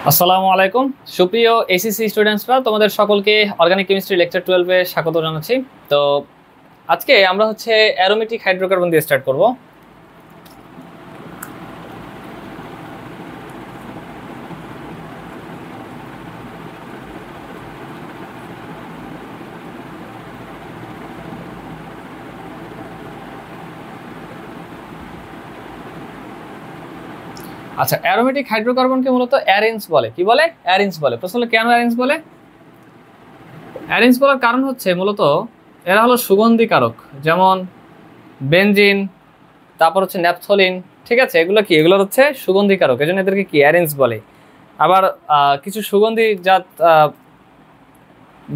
আসসালামু আলাইকুম সুপ্রিয় এসিসি স্টুডেন্টসরা, তোমাদের সকলকে অর্গানিক কেমিস্ট্রি লেকচার 12 এ স্বাগত জানাচ্ছি। তো আজকে আমরা অ্যারোমেটিক হাইড্রোকার্বন দিয়ে স্টার্ট করব। আচ্ছা, অ্যারোমেটিক হাইড্রোকার্বনকে মূলত অ্যারেঞ্জ বলে। কি বলে? অ্যারেঞ্জ বলে। প্রশ্ন হলো কেন অ্যারেঞ্জ বলে? অ্যারেঞ্জ বলার কারণ হচ্ছে মূলত এরা হলো সুগন্ধি কারক, যেমন বেনজিন, তারপর ন্যাপথলিন। ঠিক আছে, এগুলো কি? এগুলো হচ্ছে সুগন্ধি কারক, এই জন্য এদেরকে কি অ্যারেঞ্জ বলে। আবার কিছু সুগন্ধি জাত,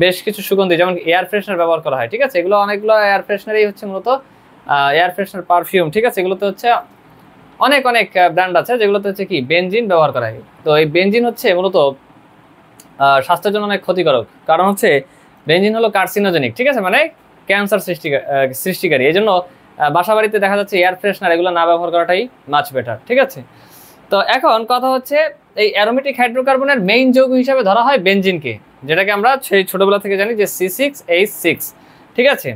বেশ কিছু সুগন্ধি যেমন এয়ার ফ্রেশনার ব্যবহার করা হয়। ঠিক আছে, এগুলো অনেকগুলো এয়ার ফ্রেশনারই হচ্ছে মূলত এয়ার ফ্রেশনার, পারফিউম। ঠিক আছে, এগুলোতে হচ্ছে অনেক অনেক ব্র্যান্ড আছে যেগুলোতে হচ্ছে কি বেনজিন ব্যবহার করা হয়। তো এই বেনজিন হচ্ছে মূলত স্বাস্থ্যের জন্য অনেক ক্ষতিকারক, কারণ হচ্ছে বেনজিন হলো কার্সিনোজেনিক। ঠিক আছে, মানে ক্যান্সার সৃষ্টিকারী। এই জন্য বাসা বাড়িতে দেখা যাচ্ছে এয়ার ফ্রেশনার এগুলো না ব্যবহার করাটাই মাচ বেটার। ঠিক আছে, তো এখন কথা হচ্ছে এই অ্যারোমেটিক হাইড্রোকার্বনের মেইন যৌগ হিসাবে ধরা হয় বেনজিনকে, যেটাকে আমরা সেই ছোটবেলা থেকে জানি যে C6H6। ঠিক আছে,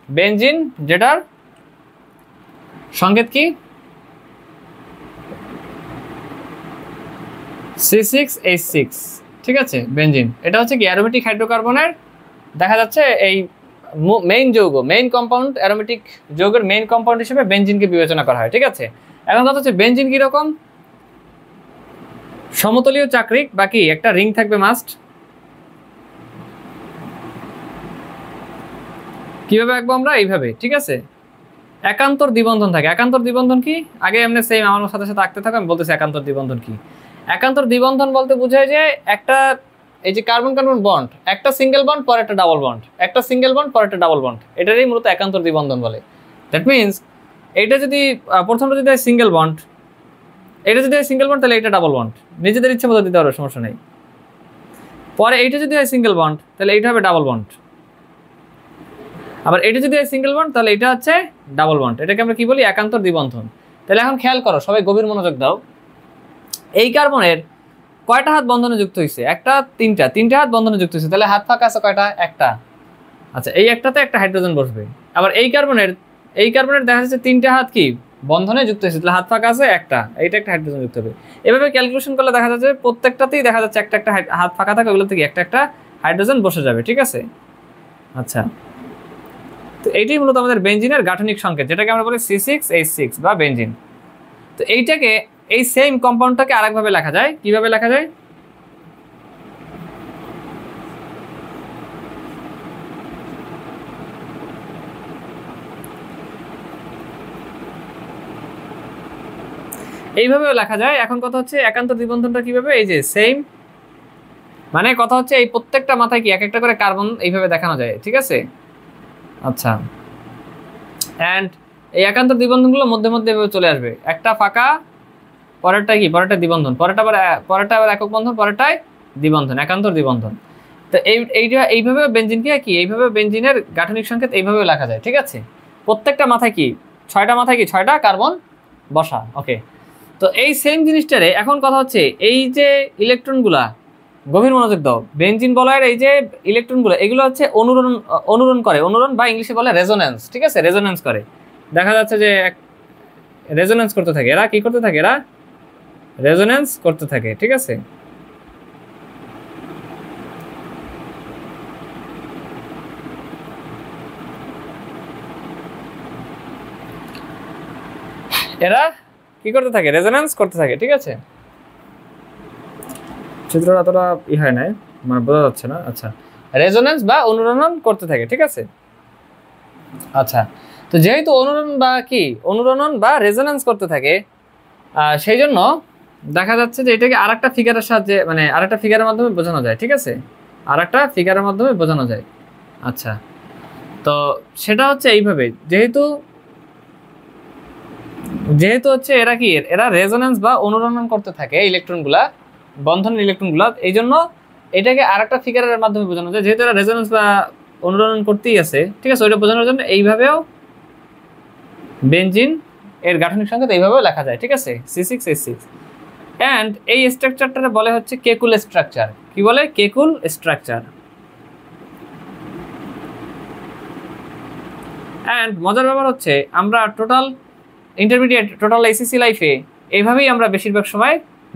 বেনজিন যেটার সংকেত কি? C6H6। ঠিক আছে, বেনজিন এটা হচ্ছে কি অ্যারোমেটিক হাইড্রোকার্বনের দেখা যাচ্ছে এই মেইন যৌগ, মেইন কম্পাউন্ড, অ্যারোমেটিক যৌগের মেইন কম্পাউন্ড হিসেবে বেনজিনকে বিবেচনা করা হয়। ঠিক আছে, এখন কথা হচ্ছে বেনজিন কিরকম? সমতলীয় চাকরিক, বাকি একটা রিং থাকবে মাস্ট। কিভাবে আঁকবো আমরা? এইভাবে। ঠিক আছে, একান্তর দ্বিবন্ধন থাকে। একান্তর দ্বিবন্ধন কি? আগে এমনি সেম আমার সাথে সাথে আঁকতে থাকো, আমি বলতেছি একান্তর দ্বিবন্ধন কি। একান্তর দ্বিবন্ধন বলতে বোঝায় যে একটা, এই যে কার্বন কার্বন বন্ড, একটা সিঙ্গেল বন্ড পরে একটা ডাবল বন্ড, একটা সিঙ্গেল বন্ড পরে একটা ডাবল বন্ড, এটারই মূলত একান্তর দ্বিবন্ধন বলে। দ্যাট মিনস এইটা যদি প্রথমটা যদি হয় সিঙ্গেল বন্ড, এটা যদি হয় সিঙ্গেল বন্ড, তাহলে এটা ডাবল বন্ড, নিজেদের ইচ্ছে মতো দিতে পারবে, সমস্যা নেই। পরে এইটা যদি হয় সিঙ্গেল বন্ড, তাহলে এইটা হবে ডাবল বন্ড। আবার এটা যদি হয় সিঙ্গেল বন্ড, তাহলে এটা হচ্ছে ডাবল বন্ড। এটাকে আমরা কি বলি? একান্তর দ্বিবন্ধন। তাহলে এখন খেয়াল করো, সবাই গভীর মনোযোগ দাও। এই কার্বনের কয়টা হাত বন্ধনে যুক্ত হয়েছে? একটা, তিনটা হাত বন্ধনে যুক্ত হয়েছে। তাহলে হাত ফাঁকা আছে কয়টা? একটা। আচ্ছা, এই একটাতে একটা হাইড্রোজেন বসবে। আবার এই কার্বনের দেখা যাচ্ছে তিনটা হাত কি বন্ধনে যুক্ত হয়েছে, তাহলে হাত ফাঁকা আছে একটা, এইটা একটা হাইড্রোজেন যুক্ত হবে। এভাবে ক্যালকুলেশন করলে দেখা যাচ্ছে প্রত্যেকটাতেই দেখা যাচ্ছে একটা একটা হাত ফাঁকা থাকে, ওগুলো থেকে একটা একটা হাইড্রোজেন বসে যাবে। ঠিক আছে, আচ্ছা, তো এইটাই মূলত আমাদের বেনজিনের গাঠনিক সংকেত, যেটাকে আমরা বলি C6H6 বা বেনজিন। তো এইটাকে, এই সেম কম্পাউন্ডটাকে আরেকভাবে লেখা যায়। কিভাবে লেখা যায়? এইভাবেও লেখা যায়। এখন কথা হচ্ছে একান্তর দ্বিবন্ধনটা কিভাবে? এই যে সেম, মানে কথা হচ্ছে এই প্রত্যেকটা মাথায় কি এক একটা করে কার্বন এইভাবে দেখানো যায়। ঠিক আছে, আচ্ছা, অ্যান্ড এই একান্তর দ্বিবন্ধনগুলো মধ্যে মধ্যে এভাবে চলে আসবে, একটা ফাঁকা, পরেরটা কি? পরেরটা দ্বিবন্ধন, পরেরটা আবার একক বন্ধন, পরেরটায় দ্বিবন্ধন, একান্তর দ্বিবন্ধন। তো এইভাবে বেনজিনকে কি, এইভাবে বেনজিনের গাঠনিক সংকেত এইভাবেও লেখা যায়। ঠিক আছে, প্রত্যেকটা মাথায় কি ছয়টা কার্বন বসা। ওকে, তো এই সেম জিনিসটারে এখন কথা হচ্ছে এই যে ইলেকট্রনগুলা, গভীর মনোযোগ দাও, বেনজিন বলয়ের এই যে ইলেকট্রনগুলো, এগুলো হচ্ছে অনুরণ করে, অনুরণ বা ইংলিশে বলে রেজোন্যান্স। ঠিক আছে, রেজোন্যান্স করে। দেখা যাচ্ছে যে রেজোন্যান্স করতে থাকে। এরা কি করতে থাকে? এরা রেজোন্যান্স করতে থাকে। ঠিক আছে, এরা কি করতে থাকে? রেজোন্যান্স করতে থাকে। ঠিক আছে, চিত্রটা এতটা হয় নাই, মানে বোঝা যাচ্ছে না। আচ্ছা, রেজোন্যান্স বা অনুরণন করতে থাকে। ঠিক আছে, আচ্ছা, তো যেহেতু অনুরণন বা রেজোন্যান্স করতে থাকে, সেই জন্য দেখা যাচ্ছে যে এটাকে আরেকটা ফিগারের সাহায্যে, মানে আরেকটা ফিগারের মাধ্যমে বোঝানো যায়। ঠিক আছে, আরেকটা ফিগারের মাধ্যমে বোঝানো যায়। আচ্ছা, তো সেটা হচ্ছে এইভাবে, যেহেতু হচ্ছে এরা রেজোন্যান্স বা অনুরণন করতে থাকে ইলেকট্রনগুলা, বন্ধনের ইলেকট্রনগুলা, এই জন্য এটাকে আরেকটা ফিগারের মাধ্যমে বোঝানো যায়। যেহেতু এরা রেজোন্যান্স বা অনুরণন করতেই আছে, ঠিক আছে, ওইটা বোঝানোর জন্য এইভাবেও বেনজিন এর গাঠনিক সংকেত এইভাবেও লেখা যায়। ঠিক আছে, C6H6। অ্যান্ড এই স্ট্রাকচারটাকে বলে হচ্ছে কেকুল স্ট্রাকচার। কি বলে? কেকুল স্ট্রাকচার। অ্যান্ড মজার ব্যাপার হচ্ছে আমরা টোটাল ইন্টারমিডিয়েট টোটাল এসএসসি লাইফে এইভাবেই আমরা বেশিরভাগ সময়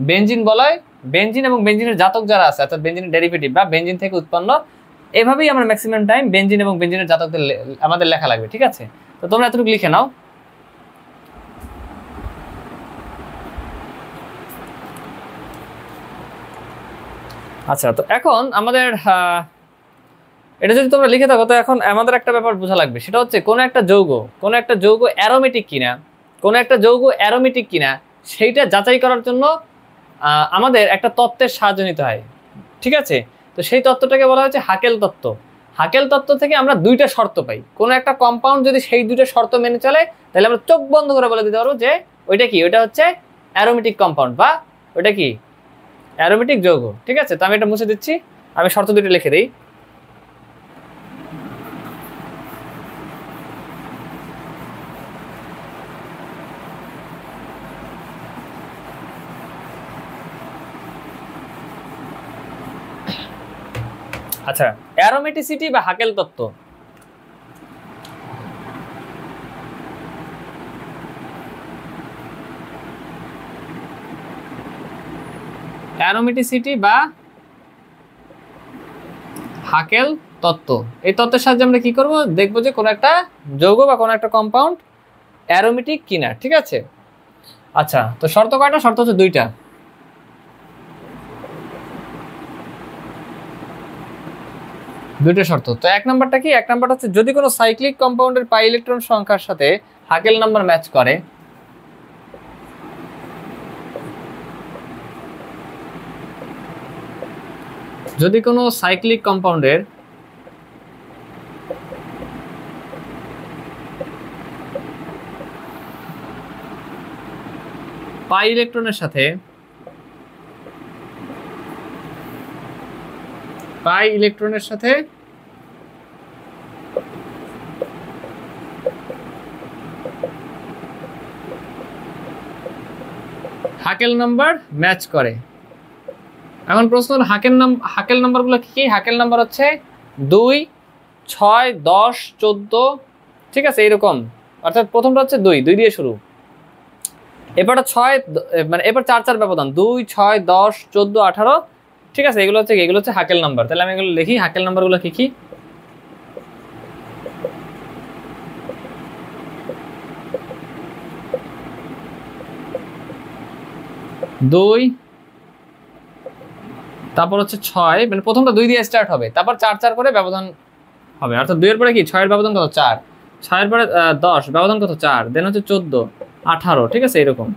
বেনজিন বলয়, বেনজিন এবং বেনজিনের জাতক যারা আছে অর্থাৎ বেনজিনের ডেরিভেটিভ বা বেনজিন থেকে উৎপন্ন, এভাবেই আমরা ম্যাক্সিমাম টাইম বেনজিন এবং বেনজিনের জাতকদের আমাদের লেখা লাগবে। ঠিক আছে, তো তোমরা এতটুকু লিখে নাও। আচ্ছা, তো এখন আমাদের এটা যদি তোমরা লিখে থাকো, তো এখন আমাদের একটা ব্যাপার বোঝা লাগবে, সেটা হচ্ছে কোনো একটা যৌগ অ্যারোমেটিক কিনা, কোনো একটা যৌগ অ্যারোমেটিক কিনা সেইটা যাচাই করার জন্য আমাদের একটা তত্ত্বের সাহায্য নিতে হয়। ঠিক আছে, তো সেই তত্ত্বটাকে বলা হচ্ছে হাকেল তত্ত্ব। হাকেল তত্ত্ব থেকে আমরা দুইটা শর্ত পাই। কোনো একটা কম্পাউন্ড যদি সেই দুইটা শর্ত মেনে চলে, তাহলে আমরা চোখ বন্ধ করে বলে দিতে পারবো যে ওইটা কি, ওইটা হচ্ছে অ্যারোমেটিক কম্পাউন্ড বা ওইটা কি অ্যারোমেটিক যৌগ। ঠিক আছে, তো আমি এটা মুছে দিচ্ছি, আমি শর্ত দুটো লিখে দিই। আচ্ছা, অ্যারোমেটিসিটি বা হাকেল তত্ত্ব। অ্যারোমেটিসিটি বা হাকেল তত্ত্ব, এই তত্ত্বের সাহায্যে আমরা কি করব, দেখবো যে কোনো একটা যৌগ বা কোনো একটা কম্পাউন্ড অ্যারোমেটিক কিনা। ঠিক আছে, আচ্ছা, তো শর্ত কয়টা? শর্ত হচ্ছে দুইটা। দুইটা শর্ত। তো এক নাম্বারটা কি? এক নাম্বারটা হচ্ছে যদি কোনো সাইক্লিক কম্পাউন্ডের পাই ইলেকট্রন সংখ্যার সাথে হাকেল নাম্বার ম্যাচ করে, যদি কোনো সাইক্লিক কম্পাউন্ডের পাই ইলেকট্রনের সাথে হাকেল নাম্বার ম্যাচ করে। এখন প্রশ্ন হলো হাকেল নাম্বারগুলো কি? হাকেল নাম্বার হচ্ছে 2, 6, 10, 14। ঠিক আছে, এইরকম, অর্থাৎ প্রথমটা হচ্ছে 2 দিয়ে শুরু, এরপরটা 6, মানে এরপর 4 ব্যবধান, 2, 6, 10, 14, 18। ঠিক আছে, এগুলো হচ্ছে হাকেল নাম্বার। তাহলে আমি এগুলো লিখি, হাকেল নাম্বারগুলো কি কি? 2, তারপর হচ্ছে 6, মানে প্রথমটা 2 দিয়ে স্টার্ট হবে, তারপর 4 করে ব্যবধান হবে, অর্থাৎ 2 এর পরে কি 6 এর ব্যবধান কত? 4, 6 এর পরে 10 ব্যবধান কত? 4, দেন হচ্ছে 14, 18। ঠিক আছে, এরকম,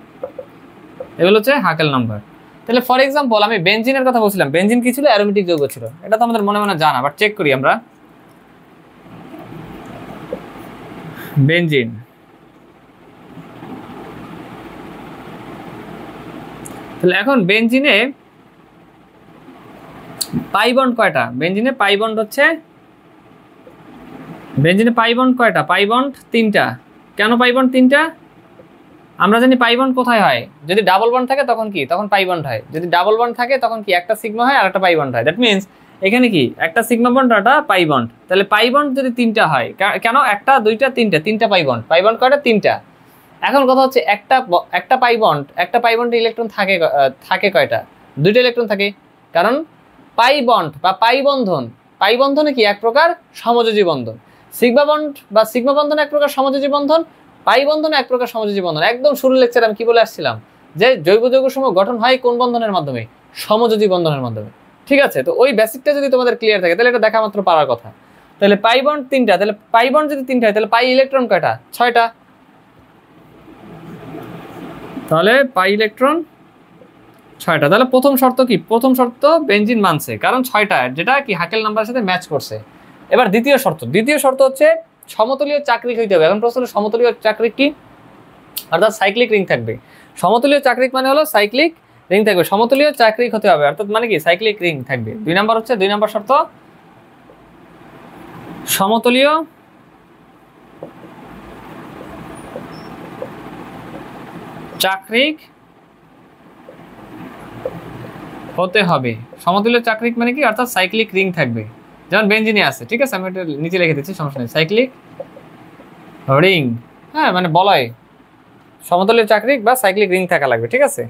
এগুলো হচ্ছে হাকেল নাম্বার। তাহলে ফর এক্সাম্পল আমি বেনজিনের কথা বলছিলাম, বেনজিন কি ছিল? অ্যারোমেটিক যৌগ ছিল, এটা তো আমাদের মনে মনে জানা, বাট চেক করি আমরা। বেনজিন, তাহলে এখন বেনজিনে পাই বন্ড কয়টা? বেনজিনে পাই বন্ড কয়টা? পাই বন্ড 3টা। কেন পাই বন্ড 3টা? আমরা জানি পাই বন্ড কোথায় হয়, যদি ডাবল বন্ড থাকে তখন কি, তখন পাই বন্ড হয়। যদি ডাবল বন্ড থাকে তখন কি, একটা সিগমা হয় আর একটা পাই বন্ড হয়। দ্যাট মিনস এখানে কি, একটা সিগমা বন্ড আর একটা পাই বন্ড। তাহলে পাই বন্ড যদি 3টা হয়, কেন? 1, 2, 3, 3টা পাই বন্ড। পাই বন্ড কয়টা? 3টা। এখন কথা হচ্ছে একটা পাই বন্ডে ইলেকট্রন থাকে কয়টা? 2টা ইলেকট্রন থাকে, কারণ পাই বন্ড বা পাই বন্ধনে কি এক প্রকার সমযোজী বন্ধন। সিগমা বন্ড বা সিগমা বন্ধন এক প্রকার সমযোজী বন্ধন, পাই বন্ধন এক প্রকার সমযোজী বন্ধন। একদম শুরুর লেকচারে আমি কি বলে আসছিলাম, যে জৈব যৌগ সমূহ গঠন হয় কোন বন্ধনের মাধ্যমে? সমযোজী বন্ধনের মাধ্যমে। ঠিক আছে, তো ওই বেসিকটা যদি তোমাদের ক্লিয়ার থাকে তাহলে এটা দেখা মাত্র পারার কথা। তাহলে পাই বন্ড 3টা, তাহলে পাই বন্ড যদি 3টা হয় তাহলে পাই ইলেকট্রন কয়টা? 6টা। তাহলে পাই ইলেকট্রন 6টা। তাহলে প্রথম শর্ত কি? প্রথম শর্ত বেনজিন মানছে, কারণ 6টা, যেটা কি হাকেল নাম্বারের সাথে ম্যাচ করছে। এবার দ্বিতীয় শর্ত হচ্ছে সমতলীয় চাকরিক হইতে হবে। এখন প্রশ্ন হলো সমতলীয় চাকরিক কি? অর্থাৎ সাইক্লিক রিং থাকবে। সমতলীয় চাকরিক মানে হলো সাইক্লিক রিং থাকবে, সমতলীয় চাকরিক হতে হবে, অর্থাৎ মানে কি সাইক্লিক রিং থাকবে। 2 নম্বর শর্ত সমতলীয় চাকরিক হতে হবে। সমতুল্য চাকরিক মানে কি, অর্থাৎ সাইক্লিক রিং থাকবে, যেমন বেঞ্জিনে আছে, ঠিক আছে, আমি এটা নিচে লিখে দিচ্ছি, সমস্যা নেই, সাইক্লিক রিং, হ্যাঁ মানে বলয় সমতুল্য চাকরিক বা সাইক্লিক রিং থাকা লাগবে, ঠিক আছে।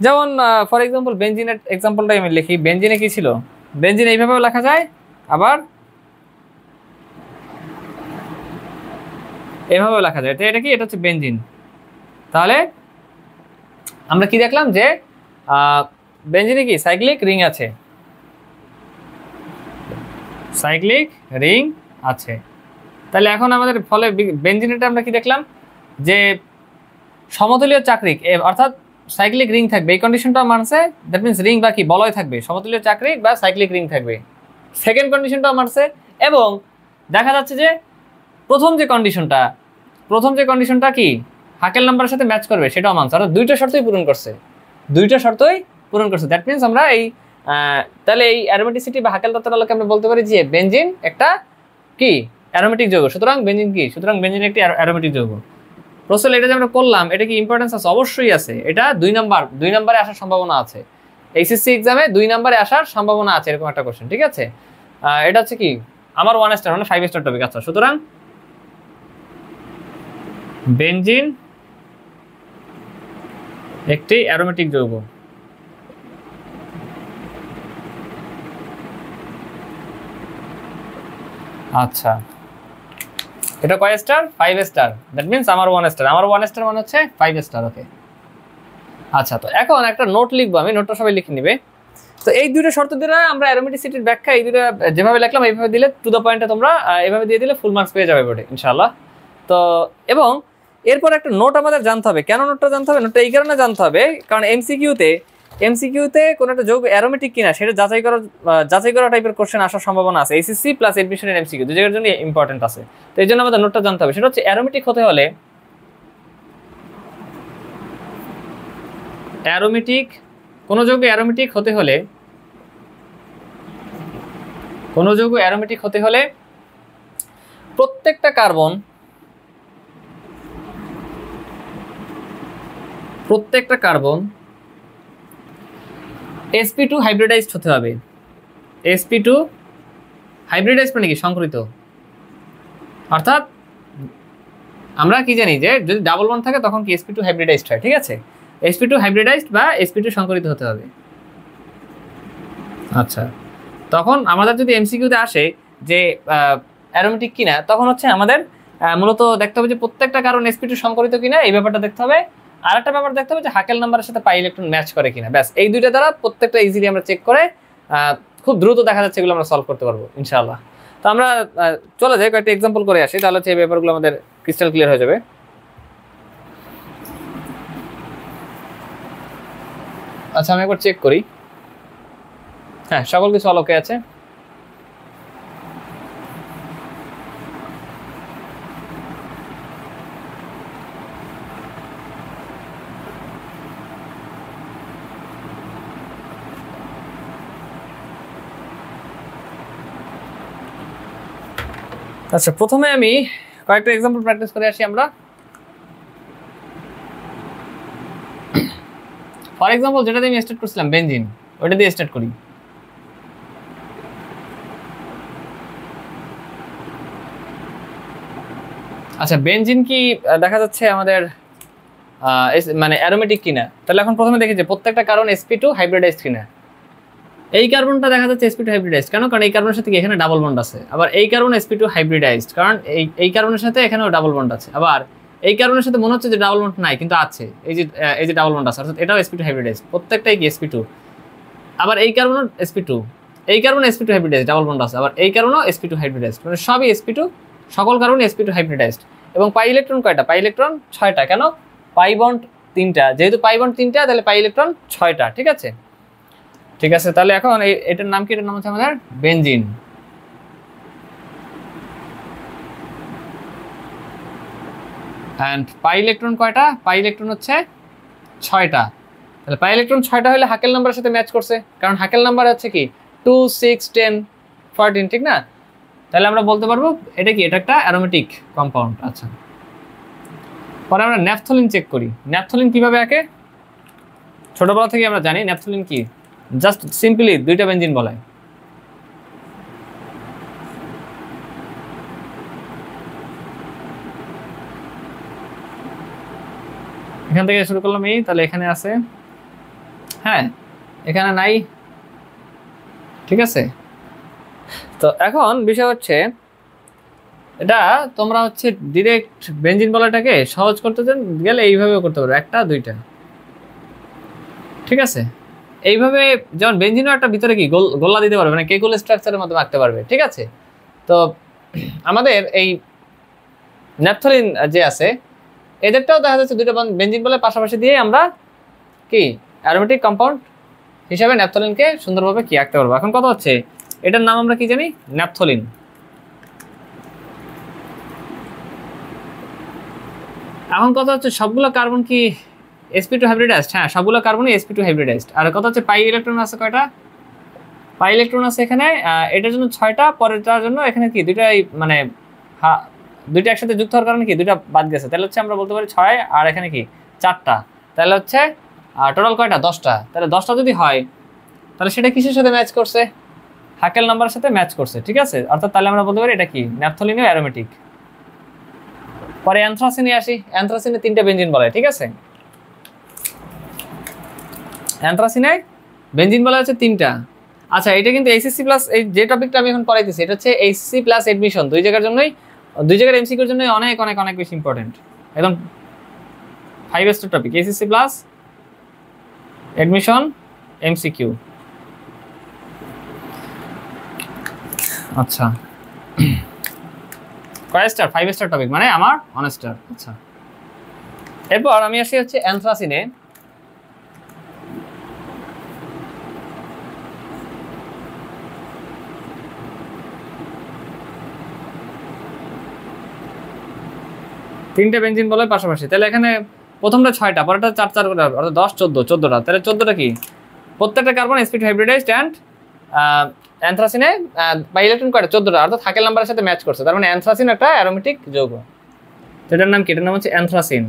যেমন ফর এক্সাম্পল বেঞ্জিনের এক্সাম্পলটাই আমি লিখি, বেঞ্জিনে কি ছিল, বেঞ্জিন এইভাবেও লেখা যায়, আবার এভাবেও লেখা যায়, তো এটা কি, এটা হচ্ছে বেঞ্জিন। তাহলে আমরা কি দেখলাম যে বেঞ্জিনে কি সাইক্লিক রিং আছে, সাইক্লিক রিং আছে। তাহলে এখন আমাদের ফলে বেঞ্জিনেটা আমরা কি দেখলাম যে সমতুল্য চাকরিক, অর্থাৎ সাইক্লিক রিং থাকবে, এই কন্ডিশনটা মানছে, দ্যাট মিনস রিং বা কি বলয় থাকবে, সমতুল্য চাকরিক বা সাইক্লিক রিং থাকবে, সেকেন্ড কন্ডিশনটাও মানছে। এবং দেখা যাচ্ছে যে প্রথম যে কন্ডিশনটা কি হাকেল নাম্বারের সাথে ম্যাচ করবে সেটাও মানছে, অর্থাৎ দুইটা শর্তই পূরণ করছে, দ্যাট মিনস আমরা এই তাহলে এই অ্যারোমেটিসিটি বা হাকেল তত্ত্বের আলোকে আমরা বলতে পারি যে বেঞ্জিন একটা কি অ্যারোমেটিক যৌগ, সুতরাং বেঞ্জিন কি, সুতরাং বেঞ্জিন একটি অ্যারোমেটিক যৌগ। প্রশ্ন এটা যে আমরা করলাম, এটা কি ইম্পর্টেন্স আছে, অবশ্যই আছে, এটা 2 নম্বরে আসার সম্ভাবনা আছে, এইচএসসি এক্সামে 2 নম্বরে আসার সম্ভাবনা আছে এরকম একটা কোশ্চেন, ঠিক আছে। এটা হচ্ছে কি আমার 1 স্টার মানে 5 স্টার টপিক। আচ্ছা, সুতরাং বেঞ্জিন একটি অ্যারোমেটিক যৌগ। আচ্ছা, এটা কয় স্টার, 5 স্টার, দ্যাট মিনস আমার 1 স্টার, আমার 1 স্টার মানে হচ্ছে 5 স্টার, ওকে। আচ্ছা, তো এখন একটা নোট লিখবো আমি, নোটটা সবাই লিখে নিবে। তো এই দুটো শর্ত দিয়ে আমরা অ্যারোমেটিসিটির ব্যাখ্যা এই দুটো যেভাবে লিখলাম এইভাবে দিলে টু দ্য পয়েন্টে তোমরা এইভাবে দিয়ে দিলে ফুল মার্কস পেয়ে যাবে বোর্ডে ইনশাআল্লাহ। তো এবং এরপর একটা নোট আমাদের জানতে হবে, কেন নোটটা জানতে হবে, নোটটা এই কারণে জানতে হবে কারণ এমসিকিউতে কোনো একটা যৌগ অ্যারোমেটিক কিনা সেটা যাচাই করা টাইপের কোশ্চেন আসার সম্ভাবনা আছে, এইচএসসি প্লাস এডমিশনের এমসিকিউ দুই জায়গার জন্য ইম্পর্টেন্ট আছে। তো এই জন্য আমাদের নোটটা জানতে হবে, সেটা হচ্ছে অ্যারোমেটিক হতে হলে কোনো যৌগ অ্যারোমেটিক হতে হলে প্রত্যেকটা কার্বন sp2 হাইব্রিডাইজড হতে হবে। sp2 হাইব্রিডাইজড মানে কি, সংকরিত, অর্থাৎ আমরা কি জানি যে যদি ডাবল বন্ড থাকে তখন কি sp2 হাইব্রিডাইজড হয়, ঠিক আছে, sp2 হাইব্রিডাইজড বা sp2 সংকরিত হতে হবে। আচ্ছা, তখন আমাদের যদি এমসিকিউতে আসে যে অ্যারোমেটিক কিনা, তখন হচ্ছে আমাদের মূলত দেখতে হবে যে প্রত্যেকটা কারণ sp2 সংকরিত কিনা, এই ব্যাপারটা দেখতে হবে। আর একটা ব্যাপার দেখতে হবে যে হাকেল নাম্বারের সাথে পাই ইলেকট্রন ম্যাচ করে কিনা, ব্যাস এই দুইটা দ্বারা প্রত্যেকটা ইজিলি আমরা চেক করে খুব দ্রুত দেখা যাচ্ছে এগুলো আমরা সলভ করতে পারবো ইনশাআল্লাহ। তো আমরা চলে যাই কয়েকটা এক্সাম্পল করে আসি, তাহলে হচ্ছে এই ব্যাপারগুলো আমাদের ক্রিস্টাল ক্লিয়ার হয়ে যাবে। আচ্ছা, আমি একবার চেক করি, হ্যাঁ সকল কিছু অলোকে আছে। আচ্ছা, প্রথমে আমি কয়েকটা এক্সাম্পল প্র্যাকটিস করে আসি আমরা। ফর এক্সাম্পল যেটা দিয়ে আমি স্টার্ট করছিলাম বেঞ্জিন, ওইটা দিয়ে স্টার্ট করি। আচ্ছা, বেঞ্জিন কি দেখা যাচ্ছে আমাদের মানে অ্যারোমেটিক কিনা, তাহলে এখন প্রথমে দেখি যে প্রত্যেকটা কার্বন sp2 হাইব্রিডাইজড কিনা। এই কার্বনটা দেখা যাচ্ছে sp2 হাইব্রিডাইজড, কেন, কারণ এই কার্বনের সাথে এখানে ডাবল বন্ড আছে, আবার এই কার্বন sp2 হাইব্রিডাইজড কারণ এই কার্বনের সাথে এখানেও ডাবল বন্ড আছে, আবার এই কার্বনের সাথে মনে হচ্ছে যে ডাবল বন্ড নাই কিন্তু আছে, এই যে ডাবল বন্ড আছে, অর্থাৎ এটাও sp2 হাইব্রিডাইজড, প্রত্যেকটাই কি sp2। আবার এই কার্বনও sp2, এই carbon sp2 hybridised, double bond আছে, আবার এই কার্বনও sp2 হাইব্রিডাইজড, মানে সবই sp2, সকল কার্বন sp2 হাইব্রিডাইজড। এবং পাই ইলেকট্রন কয়টা, পাই ইলেকট্রন 6টা, কেন, পাই বন্ড 3টা, যেহেতু পাই বন্ড 3টা তাহলে পাই ইলেকট্রন 6টা, ঠিক আছে। তাহলে এখন এটার নাম কি, এটার নাম হচ্ছে আমাদের বেঞ্জিন। এন্ড পাই ইলেকট্রন কয়টা, পাই ইলেকট্রন হচ্ছে 6টা, তাহলে পাই ইলেকট্রন 6টা হলে হাকেল নাম্বারের সাথে ম্যাচ করছে, কারণ হাকেল নাম্বার হচ্ছে কি 2, 6, 10, 14, ঠিক না, তাহলে আমরা বলতে পারবো এটা কি, এটা একটা অ্যারোমেটিক কম্পাউন্ড। আচ্ছা, পরে আমরা ন্যাপথলিন চেক করি। ন্যাপথলিন কিভাবে আঁকে, ছোটবেলা থেকে আমরা জানি ন্যাপথলিন কি, জাস্ট সিম্পলি দুইটা বেঞ্জিন বলে। এখান থেকে শুরু করলাম এই, তাহলে এখানে আছে, হ্যাঁ এখানে নাই, ঠিক আছে। তো এখন বিষয় হচ্ছে এটা তোমরা হচ্ছে ডিরেক্ট বেঞ্জিন বলাটাকে সহজ করতে গেলে এইভাবেও করতে পারো, একটা দুইটা, ঠিক আছে। এইভাবে যেমন বেঞ্জিনও একটা ভিতরে কি গোল্লা দিতে পারবে, মানে কেকুল স্ট্রাকচারের মধ্যে আঁকতে পারবে, ঠিক আছে। তো আমাদের এই ন্যাপথলিন যে আছে এদেরটাও দেখা যাচ্ছে দুইটা বেঞ্জিন বলে পাশাপাশি দিয়ে আমরা কি অ্যারোমেটিক কম্পাউন্ড হিসাবে ন্যাপথলিনকে সুন্দরভাবে কি আঁকতে পারবো। এখন কথা হচ্ছে এটার নাম আমরা কি জানি, ন্যাপথলিন। এখন কথা হচ্ছে সবগুলো কার্বন কি sp2 হাইব্রিডাইজড? হ্যাঁ সবগুলো কার্বনই sp2 হাইব্রিডাইজড। আর কথা হচ্ছে পাই ইলেকট্রন আছে কয়টা, পাই ইলেকট্রন আছে এখানে, এটার জন্য 6টা, পরেরটার জন্য এখানে কি দুইটাই, মানে দুইটা একসাথে যুক্ত হওয়ার কারণে কি দুইটা বাদ গেছে, তাহলে হচ্ছে আমরা বলতে পারি 6, আর এখানে কি 4টা, তাহলে হচ্ছে টোটাল কয়টা, 10টা। তাহলে 10টা যদি হয় তাহলে সেটা কিসের সাথে ম্যাচ করছে, হাকেল নাম্বারের সাথে ম্যাচ করছে, ঠিক আছে। অর্থাৎ তাহলে আমরা বলতে পারি এটা কি ন্যাপথলিনও অ্যারোমেটিক। পরে অ্যানথ্রাসিনে আসি, অ্যানথ্রাসিনে 3টা বেঞ্জিন বলে, ঠিক আছে। অ্যানথ্রাসিনে বেঞ্জিন বলা হচ্ছে 3টা। আচ্ছা এটা কিন্তু এইচএসসি প্লাস, এই যে টপিকটা আমি এখন পড়াইতেছি এটা হচ্ছে এইচএসসি প্লাস এডমিশন, দুই জায়গার জন্যই, দুই জায়গার এমসিকিউর জন্য অনেক অনেক অনেক বেশি ইম্পর্টেন্ট, একদম 5 star topic, HSC plus admission MCQ. আচ্ছা কয় স্টার, 5 স্টার টপিক, মানে আমার 1 স্টার। আচ্ছা এরপর আমি আসি হচ্ছে অ্যানথ্রাসিনে। তিনটে বেঞ্জিন বলে পাশাপাশি, তাহলে এখানে প্রথমটা 6টা, পরেরটা 4 4 করে, অর্থাৎ 10 14, 14টা। তাহলে 14টা কি, প্রত্যেকটা কার্বন sp2 হাইব্রিডাইজড অ্যান্ড অ্যানথ্রাসিনে বাই ইলেকট্রন কয়টা, 14টা, অর্থাৎ হাকেল নাম্বারের সাথে ম্যাচ করছে, তার মানে অ্যানথ্রাসিন একটা অ্যারোমেটিক যৌগ। এটার নাম কি, এটার নাম হচ্ছে অ্যানথ্রাসিন।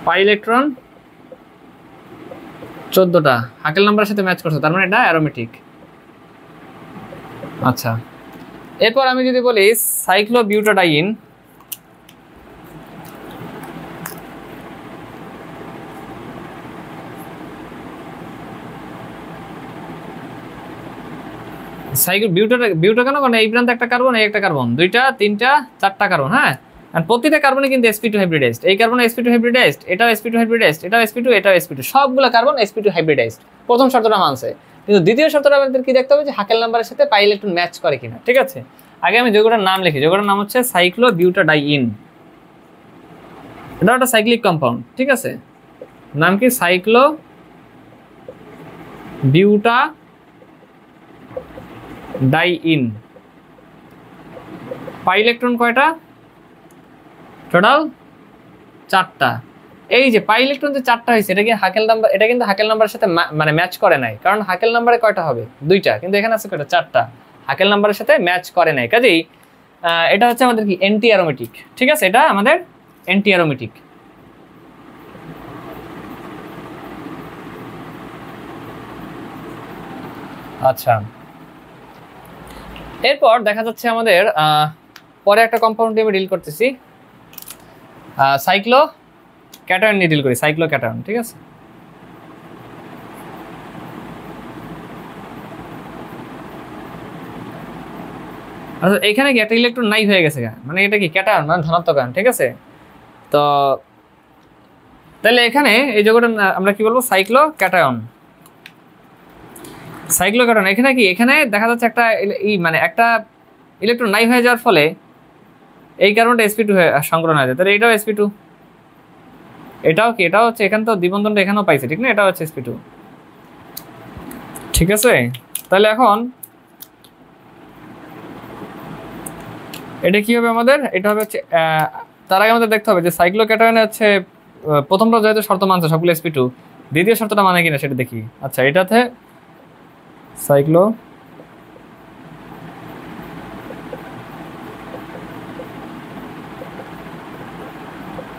পাই ইলেকট্রন 14টা, হাকেল নাম্বারের সাথে ম্যাচ করছে, তার মানে এটা অ্যারোমেটিক। আচ্ছা এরপর আমি যদি বলি সাইক্লোবিউটাডাইন, বিউটা কেন, কারণ এই প্রান্তে একটা কার্বন, এই একটা কার্বন, 2টা 3টা 4টা কার্বন, হ্যাঁ। আর প্রতিটা কার্বনে কিন্তু sp2 হাইব্রিডাইজড, এই কার্বন sp2 হাইব্রিডাইজড, এটাও sp2 হাইব্রিডাইজড, এটাও sp2, এটাও sp2, সবগুলো কার্বন sp2 হাইব্রিডাইজড। প্রথম শর্তটা মানছে, কিন্তু দ্বিতীয় শর্তটা আমাদের কি দেখতে হবে, যে হাকেল নাম্বারের সাথে পাই ইলেকট্রন ম্যাচ করে কিনা, ঠিক আছে। আগে আমি যৌগটার নাম লিখি, যৌগটার নাম হচ্ছে সাইক্লোবিউটাডাইন। এটা একটা সাইক্লিক কম্পাউন্ড, ঠিক আছে। নাম কি, সাইক্লোবিউটাডাইন। পাই ইলেকট্রন কয়টা, টোটাল 4টা। এই যে পাই ইলেকট্রন যে 4টা হয়েছে, এটা কি হাকেল নাম্বার, এটা কিন্তু হাকেল নাম্বারের সাথে মানে ম্যাচ করে নাই, কারণ হাকেল নাম্বারে কয়টা হবে, 2টা, কিন্তু এখানে আছে কয়টা, 4টা, হাকেল নাম্বারের সাথে ম্যাচ করে নাই, কাজেই এটা হচ্ছে আমাদের কি অ্যান্টি অ্যারোমেটিক, ঠিক আছে। এটা আমাদের অ্যান্টি অ্যারোমেটিক। আচ্ছা এরপর দেখা যাচ্ছে আমাদের পরে একটা কম্পাউন্ড নিয়ে আমি ডিল করতেছি, সাইক্লো ক্যাটায়ন নিয়ে ডিল করি, সাইক্লো ক্যাটায়ন, ঠিক আছে। আচ্ছা এখানে কি একটা ইলেকট্রন নাই হয়ে গেছে, মানে এটা কি ক্যাটায়ন, মানে ধনাত্মক আয়ন, ঠিক আছে। তো তাহলে এখানে এই যৌগটা আমরা কি বলবো, সাইক্লো ক্যাটায়ন। সাইক্লো ক্যাটায়ন এখানে কি, এখানে দেখা যাচ্ছে একটা মানে একটা ইলেকট্রন নাই হয়ে যাওয়ার ফলে এই কারণটা sp2 সংগ্রহ হয়ে যায়, তাহলে এটাও sp2, এটাও কি, এটাও হচ্ছে, এখানে তো দ্বিবন্ধনটা এখানেও পাইছে, ঠিক না, এটাও হচ্ছে sp2, ঠিক আছে। তাহলে এখন এটা কি হবে আমাদের, এটা হবে হচ্ছে, তার আগে আমাদের দেখতে হবে যে সাইক্লো ক্যাটায়নে হচ্ছে প্রথমটা যেহেতু শর্ত মানছে সবগুলো sp2, দ্বিতীয় শর্তটা মানে কিনা সেটা দেখি। আচ্ছা এটাতে সাইক্লো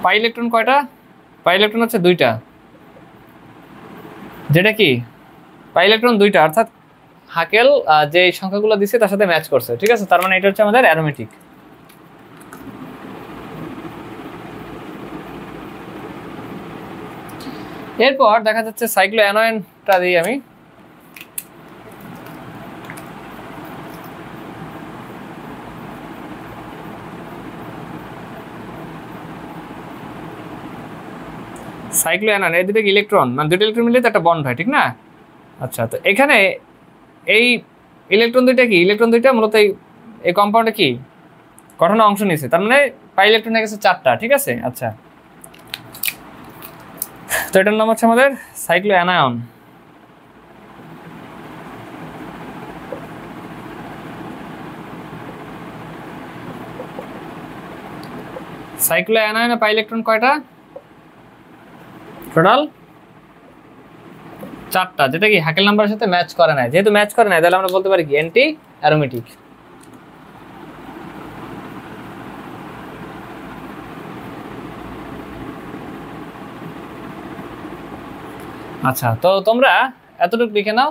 পাই ইলেকট্রন কয়টা, পাই ইলেকট্রন হচ্ছে দুইটা, যেটা কি পাই ইলেকট্রন দুইটা, অর্থাৎ হাকেল যে সংখ্যাগুলো দিচ্ছে তার সাথে ম্যাচ করছে, ঠিক আছে। তার মানে এটা হচ্ছে আমাদের অ্যারোমেটিক। এরপর দেখা যাচ্ছে সাইক্লোঅ্যানোয়েনটা দিই আমি। সাইক্লোঅ্যানোন এই দুটো ইলেকট্রন, মানে দুটো ইলেকট্রন মিলে তো একটা বন্ড হয়, ঠিক না? আচ্ছা, তো এখানে এই ইলেকট্রন দুইটা কি, ইলেকট্রন দুইটা মূলত এই কম্পাউন্ডে কি গঠনে অংশ নিয়েছে, তার মানে পাই ইলেকট্রন হয়ে গেছে 4টা, ঠিক আছে। আচ্ছা, তো এটার নাম হচ্ছে আমাদের সাইক্লোঅ্যানায়ন। সাইক্লোঅ্যানায়নে পাই ইলেকট্রন কয়টা? টোটাল 4টা, যেটা কি হাকেল নাম্বারের সাথে ম্যাচ করে না। যেহেতু ম্যাচ করে না, তাহলে আমরা বলতে পারি কি অ্যান্টি অ্যারোমেটিক। আচ্ছা, তো তোমরা এতটুকু লিখে নাও।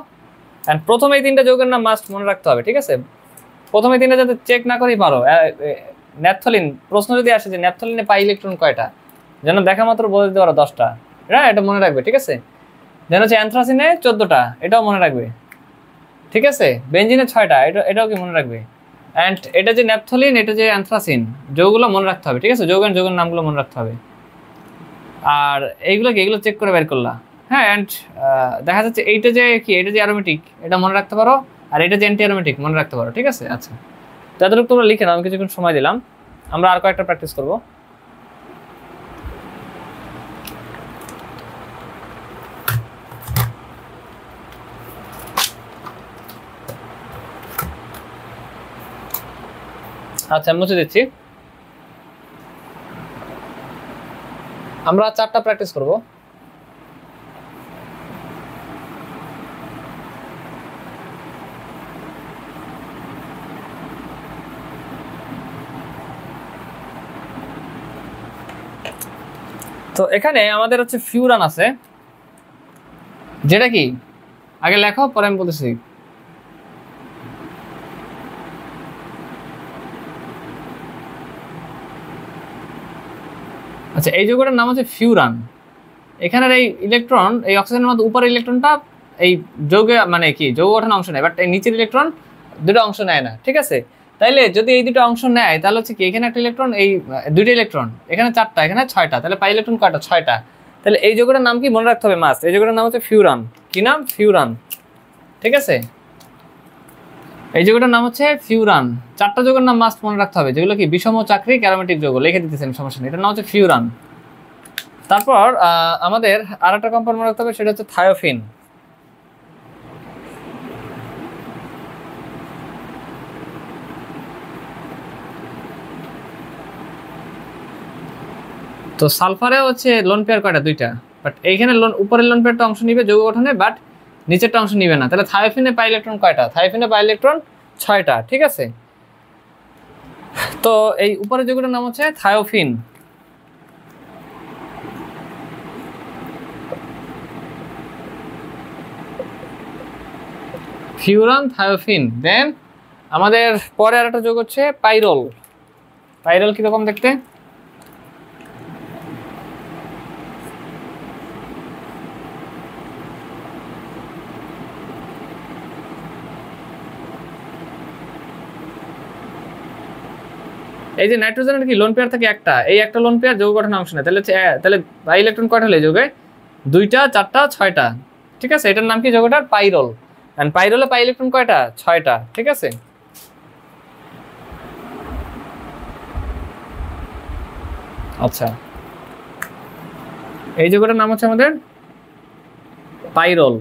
এন্ড প্রথমে এই 3টা যৌগের নাম মাস্ট মনে রাখতে হবে, ঠিক আছে। প্রথমে 3টা যাতে চেক না করেই পারো। ন্যাপথলিন, প্রশ্ন যদি আসে যে ন্যাপথলিনে পাই ইলেকট্রন কয়টা, যেন দেখা মাত্র বলে দিতে পারো 10টা, এটা মনে রাখবে, ঠিক আছে। যেন হচ্ছে অ্যানথ্রাসিনে 14টা, এটাও মনে রাখবে, ঠিক আছে। বেনজিনে 6টা, এটাও কি মনে রাখবে। অ্যান্ড এটা যে ন্যাপথলিন, এটা যে অ্যানথ্রাসিন, যৌগগুলো মনে রাখতে হবে, ঠিক আছে। যৌগের নামগুলো মনে রাখতে হবে। আর এগুলো চেক করে বের করলা, হ্যাঁ। অ্যান্ড দেখা যাচ্ছে এইটা যে কি, এটা যে অ্যারোমেটিক, এটা মনে রাখতে পারো, আর এটা যে অ্যান্টি অ্যারোমেটিক মনে রাখতে পারো, ঠিক আছে। আচ্ছা, তো এতটুকু তোমরা লিখে নাও, আমি কিছুক্ষণ সময় দিলাম, আমরা আর কয়েকটা প্র্যাকটিস করবো। আচ্ছা, মুছে দিচ্ছি। আমরা 4টা প্র্যাকটিস করব। তো এখানে আমাদের হচ্ছে ফিউরান আছে, যেটা কি আগে লেখো, পরে আমি বলতেছি। আচ্ছা, এই যৌগটার নাম হচ্ছে ফিউরান। এখানের এই ইলেকট্রন, এই অক্সিজেনের মধ্যে উপরের ইলেকট্রনটা এই যৌগে মানে কি যৌগ গঠনে অংশ নেয়, বাট এই নিচের ইলেকট্রন দুটো অংশ নেয় না, ঠিক আছে। তাইলে যদি এই দুটো অংশ নেয়, তাহলে হচ্ছে কি এখানে একটা ইলেকট্রন, এই দুইটা ইলেকট্রন, এখানে 4টা, এখানে 6টা, তাহলে পাই ইলেকট্রন কয়টা? 6টা। তাহলে এই যৌগটার নাম কি মনে রাখতে হবে মাস্ট, এই যৌগটার নাম হচ্ছে ফিউরান। কি নাম? ফিউরান, ঠিক আছে। এই যৌগটার নাম হচ্ছে ফিউরান। 4টা যৌগের নাম মাস্ট মনে রাখতে হবে, যেগুলো কি বিষম চাকরিক অ্যারোমেটিক যৌগ, লিখে দিতেছেন, সমস্যা নেই। এটার নাম হচ্ছে ফিউরান। তারপর আমাদের আর একটা কম্পাউন্ড মনে রাখতে হবে, সেটা হচ্ছে থায়োফিন। তো সালফারে হচ্ছে লোন পেয়ার কয়টা? 2টা, বাট এইখানে উপরের লোন পেয়ারটা অংশ নিবে যৌগ গঠনে, বাট নিচেরটা অংশ নিবে না। তাহলে থায়োফিনে পাই ইলেকট্রন কয়টা? থায়োফিনে পাই ইলেকট্রন 6টা, ঠিক আছে। তো এই উপরের যৌগটার নাম হচ্ছে থায়োফিন। Furan, thiophene. দেন আমাদের পরে আর একটা যৌগ হচ্ছে পাইরল। পাইরল কিরকম দেখতে? এই যে নাইট্রোজেনের কি লোন পেয়ার থাকে একটা, এই একটা লোন পেয়ার যৌগ গঠনে অংশ নেয়, তাহলে পাই ইলেকট্রন কয়টা হলো যৌগে? 2টা, 4টা, 6টা, ঠিক আছে। এটার নাম কি যৌগটার? পাইরল। এন্ড পাইরলে পাই ইলেকট্রন কয়টা? 6টা, ঠিক আছে। আচ্ছা, এই যৌগটার নাম হচ্ছে আমাদের পাইরল।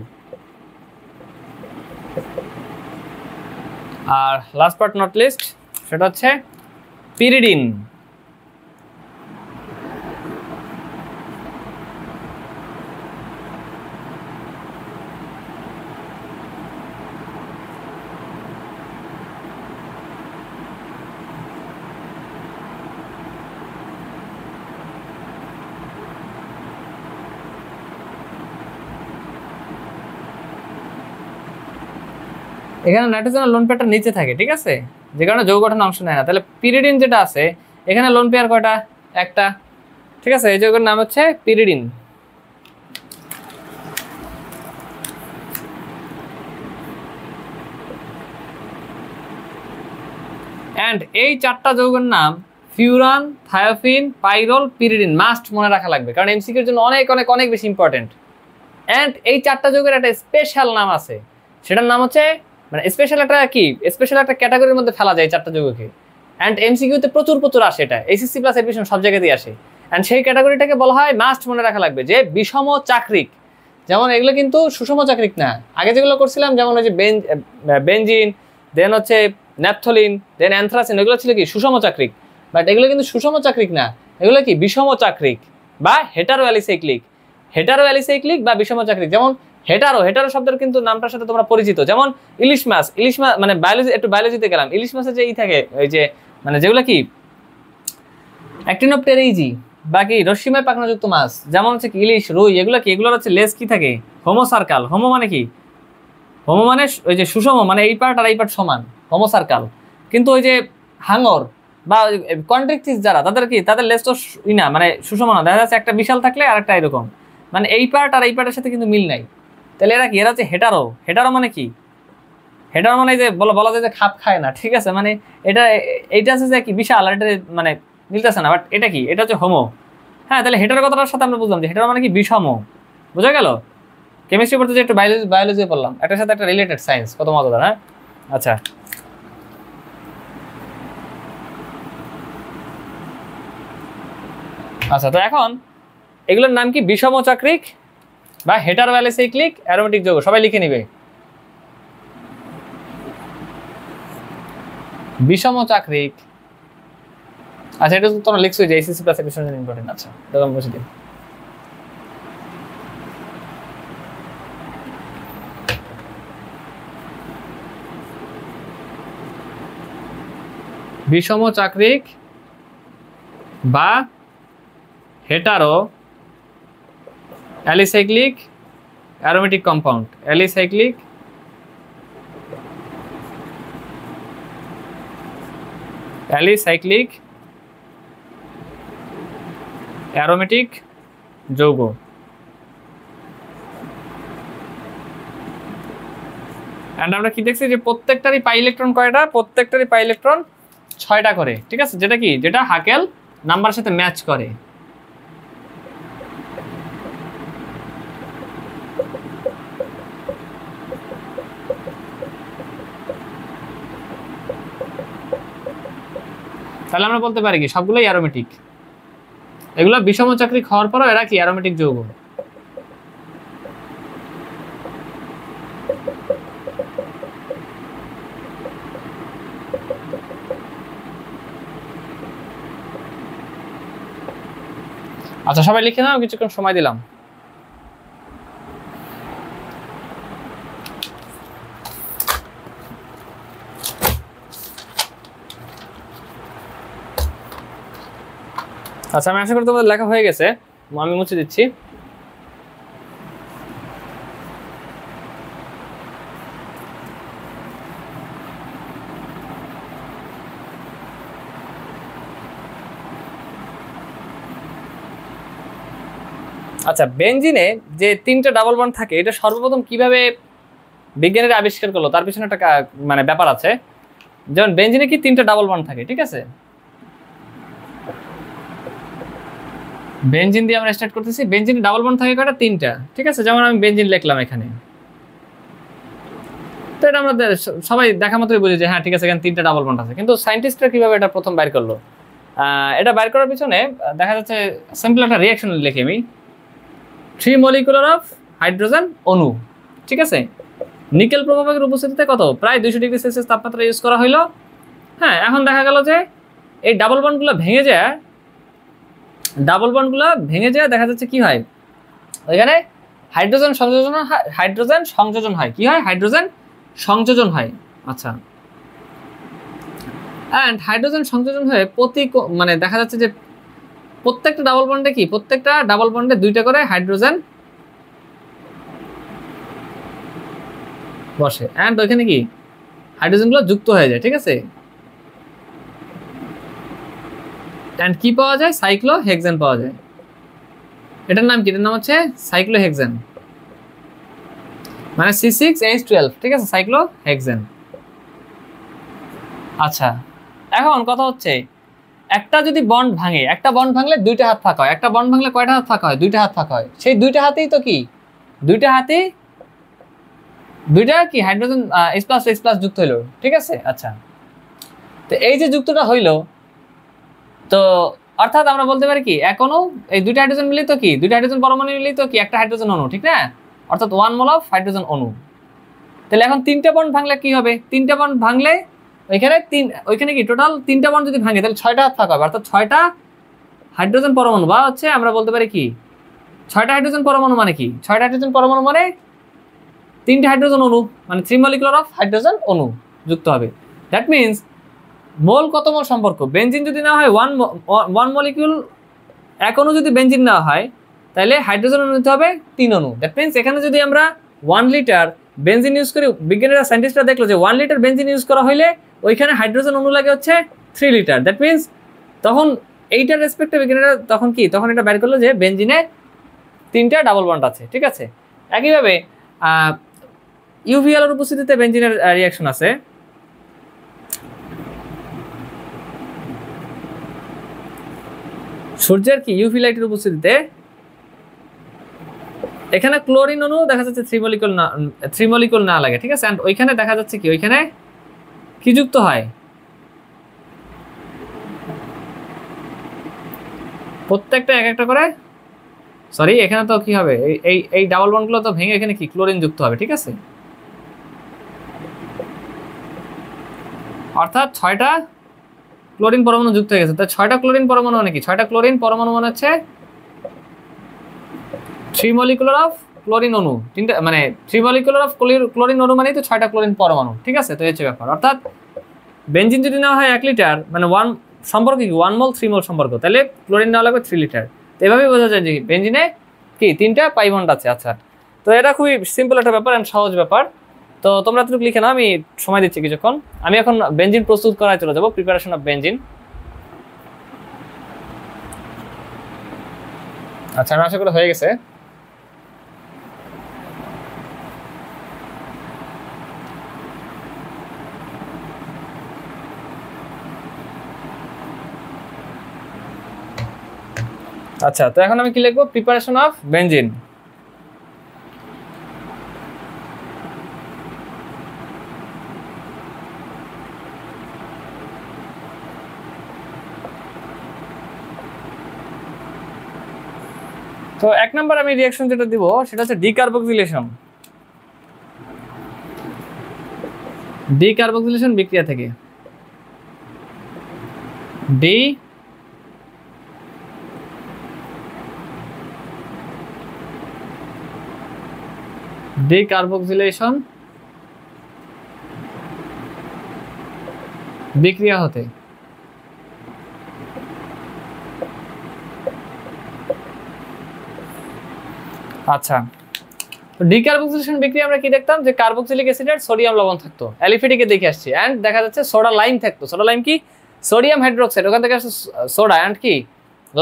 আর লাস্ট বাট নট লিস্ট, সেটা হচ্ছে পিরিডিন। এখানে নাইট্রোজেনের লোন পেয়ারটা নিচে থাকে, ঠিক আছে, যে কারণে যৌগ গঠনে অংশ নেয় না। তাহলে পিরিডিন যেটা আছে এখানে লোন পেয়ার কয়টা? একটা, ঠিক আছে, এই যৌগের নাম হচ্ছে পিরিডিন। অ্যান্ড এই চারটা যৌগের নাম ফিউরান, থায়োফিন, পাইরল, পিরিডিন। মাস্ট মনে রাখা লাগবে, কারণ এমসিকিউর জন্য অনেক অনেক অনেক বেশি ইম্পর্টেন্ট। অ্যান্ড এই চারটা যৌগের একটা স্পেশাল নাম আছে, সেটার নাম হচ্ছে, মানে স্পেশাল একটা কি, স্পেশাল একটা ক্যাটাগরির মধ্যে ফেলা যায় এই চারটা যৌগকে। অ্যান্ড এমসিকিউতে প্রচুর প্রচুর আসে, এটা এসএসসি প্লাস এডমিশন সব জায়গাতেই আসে। অ্যান্ড সেই ক্যাটাগরিটাকে বলা হয়, মাস্ট মনে রাখা লাগবে, যে বিষম চাকরিক। যেমন এগুলো কিন্তু সুষম চাকরিক না। আগে যেগুলো করছিলাম, যেমন ওই যে বেনজিন, দেন হচ্ছে ন্যাপথলিন, দেন অ্যানথ্রাসিন, এগুলো ছিল কি সুষম চাকরিক। বাট এগুলো কিন্তু সুষম চাকরিক না, এগুলো কি বিষম চাকরিক বা হেটারো অ্যালিসাইক্লিক। হেটারো অ্যালিসাইক্লিক বা বিষম চাকরিক। যেমন হেটারো শব্দের কিন্তু নামটার সাথে তোমরা পরিচিত, যেমন ইলিশ মাছ মানে বায়োলজি, একটু বায়োলজিতে গেলাম, ইলিশ মাছের যে থাকে ওই যে মানে যেগুলো কি অ্যাক্টিনোপটেরিজি বা কি রশ্মিময় পাখনাযুক্ত মাছ, যেমন হচ্ছে ইলিশ, রুই, এগুলো কি, এগুলোর হচ্ছে লেজ কি থাকে, হোমোসার্কাল। হোমো মানে কি, হোমো মানে ওই যে সুষম, মানে এই পার্ট আর এই পার্ট সমান, হোমোসার্কাল। কিন্তু ওই যে হাঙর বা কন্ট্রিকটিস যারা, তাদের কি, তাদের লেজ তো না, মানে সুষম না, দেখা যাচ্ছে একটা বিশাল থাকলে আর একটা এরকম, মানে এই পার্ট আর এই পার্টের সাথে কিন্তু মিল নাই। তাহলে এরা কি, এরা হচ্ছে হেটারো। হেটারো মানে কি, হেটারো মানে যে বলা যায় যে খাপ খায় না, ঠিক আছে, মানে এইটা আছে যে কি বিশাল, আর এটা মানে মিলতেছে না, বাট এটা কি, এটা হচ্ছে হোমো। হ্যাঁ, তাহলে হেটার কথাটার সাথে আমরা বুঝলাম যে হেটারো মানে কি বিষম, বোঝা গেল। কেমিস্ট্রি পড়তে যে একটু বায়োলজি পড়লাম, একটার সাথে একটা রিলেটেড সায়েন্স, কত মজাদার। হ্যাঁ, আচ্ছা, আচ্ছা, তো এখন এগুলোর নাম কি, বিষম চাকরিক বা হেটারো অ্যালিসাইক্লিক অ্যারোমেটিক যৌগ। সবাই লিখে নিবে, বিষম চাকরিক। আচ্ছা, এটা তো তোমরা লিখছো যে এসএসসি প্লাস এডমিশন জন্য ইম্পর্টেন্ট। আচ্ছা, এটা আমি বুঝে দিই। বিষম চাকরিক বা hetero alicyclic aromatic compound. Alicyclic aromatic যৌগ। এন্ড আমরা কি দেখছি যে প্রত্যেকটারই পাই ইলেকট্রন কয়টা, প্রত্যেকটারই পাই ইলেকট্রন 6টা করে, ঠিক আছে, যেটা কি, যেটা হাকেল নাম্বারের সাথে ম্যাচ করে। তাহলে আমরা বলতে পারি কি সবগুলোই অ্যারোমেটিক। এগুলো বিষম চাকরিক হওয়ার পরও এরা কি অ্যারোমেটিক যৌগ। আচ্ছা, সবাই লিখে নাও, কিছুক্ষণ সময় দিলাম। আচ্ছা, আমি আশা করি তোমাদের লেখা হয়ে গেছে, আমি মুছে দিচ্ছি। আচ্ছা, বেনজিনে যে 3টা ডাবল বন্ড থাকে, এটা সর্বপ্রথম কিভাবে বিজ্ঞানীরা আবিষ্কার করলো তার পিছনে একটা মানে ব্যাপার আছে। যেমন বেনজিনে কি 3টা ডাবল বন্ড থাকে, ঠিক আছে, বেনজিন দিয়ে আমরা স্টার্ট করতেছি। বেনজিনে ডাবল বন্ড থাকে কয়টা, 3টা, ঠিক আছে। যেমন আমি বেনজিন লিখলাম এখানে, তো এটা আমরা সবাই দেখা মতোই বুঝি যে হ্যাঁ ঠিক আছে, এখানে 3টা ডাবল বন্ড আছে। কিন্তু সায়েন্টিস্টরা কিভাবে এটা প্রথম বাইর করলো, এটা বাইর করার পিছনে দেখা যাচ্ছে সিম্পল একটা রিয়াকশন লিখে আমি, 3 মলিকুলার অফ হাইড্রোজেন অণু, ঠিক আছে, নিকেল প্রভাবকের উপস্থিতিতে কত, প্রায় 200 ডিগ্রি সেলসিয়াস তাপমাত্রা ইউজ করা হইলো। হ্যাঁ, এখন দেখা গেল যে এই ডাবল বন্ডগুলো ভেঙে যায়, দেখা যাচ্ছে কি হয়, ওইখানে হাইড্রোজেন সংযোজন হয়, কি হয়, হাইড্রোজেন সংযোজন হয়। আচ্ছা, অ্যান্ড হাইড্রোজেন সংযোজন হয়ে মানে দেখা যাচ্ছে যে প্রত্যেকটা ডাবল বন্ডে কি, প্রত্যেকটা ডাবল বন্ডে 2টা করে হাইড্রোজেন বসে। অ্যান্ড ওইখানে কি হাইড্রোজেনগুলো যুক্ত হয়ে যায়, ঠিক আছে। এন্ড কি পাওয়া যায়? সাইক্লোহেক্সেন পাওয়া যায়। এটার নাম কি? এটার নাম হচ্ছে সাইক্লোহেক্সেন, মানে C6H12, ঠিক আছে, সাইক্লোহেক্সেন। আচ্ছা, এখন কথা হচ্ছে একটা যদি বন্ড ভাঙে, একটা বন্ড ভাঙলে দুইটা হাত ফাঁকা হয়, একটা বন্ড ভাঙলে কয়টা হাত ফাঁকা হয়? দুইটা হাত ফাঁকা হয়। সেই দুইটা হাতেই তো কি, দুইটা হাতেই দুইটা কি হাইড্রোজেন H+H+ যুক্ত হইলো, ঠিক আছে। আচ্ছা, তো এই যে যুক্তটা হইলো, তো অর্থাৎ আমরা বলতে পারি কি, এক অণু, এই দুইটা হাইড্রোজেন মিলেই তো কি, দুইটা হাইড্রোজেন পরমাণু মিলেই তো কি একটা হাইড্রোজেন অণু, ঠিক না? অর্থাৎ 1 মোল অফ হাইড্রোজেন অণু। তাহলে এখন তিনটা বন্ড ভাঙলে কি হবে? তিনটা বন্ড ভাঙলে ওইখানে কি টোটাল তিনটা বন্ড যদি ভাঙে তাহলে 6টা হাত ফাঁকা হবে, অর্থাৎ 6টা হাইড্রোজেন পরমাণু, বা হচ্ছে আমরা বলতে পারি কি 6টা হাইড্রোজেন পরমাণু মানে কি, 6টা হাইড্রোজেন পরমাণু মানে 3টে হাইড্রোজেন অণু, মানে 3 মলিকুলার অফ হাইড্রোজেন অণু যুক্ত হবে। দ্যাট মিনস মোল কত মোল সম্পর্ক? বেনজিন যদি না হয় 1 মলিকিউল, এক অণু যদি বেনজিন না হয় তাহলে হাইড্রোজেন অণু নিতে হবে 3 অণু। দ্যাট মিনস এখানে যদি আমরা 1 লিটার বেনজিন ইউজ করি, বিজ্ঞানীরা সায়েন্টিস্টরা দেখলো যে 1 লিটার বেনজিন ইউজ করা হইলে ওইখানে হাইড্রোজেন অণু লাগে হচ্ছে 3 লিটার। দ্যাট মিনস তখন এইটার রেসপেক্টে বিজ্ঞানীরা তখন কি, তখন এটা বের করলো যে বেনজিনে 3টা ডাবল বন্ড আছে, ঠিক আছে। একইভাবে ইউভি আলোর উপস্থিতিতে বেনজিনের রিঅ্যাকশন আছে। সূর্যের কি ইউভি লাইটের উপস্থিতিতে এখানে ক্লোরিন অণু দেখা যাচ্ছে 3 মলিকুল না লাগে, ঠিক আছে। এন্ড ওইখানে দেখা যাচ্ছে কি, ওইখানে কি যুক্ত হয়? প্রত্যেকটা এক একটা করে, সরি এখানে তো কি হবে, এই ডাবল বন্ডগুলো তো ভেঙে এখানে কি ক্লোরিন যুক্ত হবে, ঠিক আছে। অর্থাৎ 6টা ক্লোরিন পরমাণু যুক্ত হয়ে গেছে। তো 6টা ক্লোরিন পরমাণু মানে কি, 6টা ক্লোরিন পরমাণু মানে হচ্ছে 3 মলিকুলার অফ ক্লোরিন অণু, তিনটা মানে 3 মলিকুলার অফ ক্লোরিন অণু মানে তো 6টা ক্লোরিন পরমাণু, ঠিক আছে। তো এই হচ্ছে ব্যাপার। অর্থাৎ বেনজিন যদি না হয় 1 লিটার, মানে 1 সম্পর্ক কি 1 মোল 3 মোল সম্পর্ক, তাহলে ক্লোরিন নেওয়া লাগবে 3 লিটার। তো এভাবেই বোঝা যায় যে বেনজিনে কি 3টা পাই বন্ড আছে। আচ্ছা, তো এটা খুবই সিম্পল একটা ব্যাপার এন্ড সহজ ব্যাপার। তো তোমরা এতটুকু লিখে নাও, আমি সময় দিচ্ছি কিছুক্ষণ। আমি এখন বেনজিন প্রস্তুত করায় চলে যাবো, প্রিপারেশন অফ বেনজিন। আচ্ছা, আমি আশা করি হয়ে গেছে। আচ্ছা, তো এখন আমি কি লিখবো? Preparation of benzene. তো 1 নম্বর আমি রিঅ্যাকশন যেটা দিব সেটা হচ্ছে ডিকার্বক্সিলেশন। ডিকার্বক্সিলেশন বিক্রিয়া থেকে ডিকার্বক্সিলেশন বিক্রিয়া হতে আচ্ছা, তো ডিকার্বক্সিলেশন বিক্রিয়া আমরা কি দেখতাম যে কার্বক্সিলিক অ্যাসিড আর সোডিয়াম লবণ থাকতো, অ্যালিফেটিকে দেখে আসছি। এন্ড দেখা যাচ্ছে সোডা লাইম থাকতো। সোডা লাইম কি সোডিয়াম হাইড্রোক্সাইড, ওখান থেকে আসছে সোডা। এন্ড কি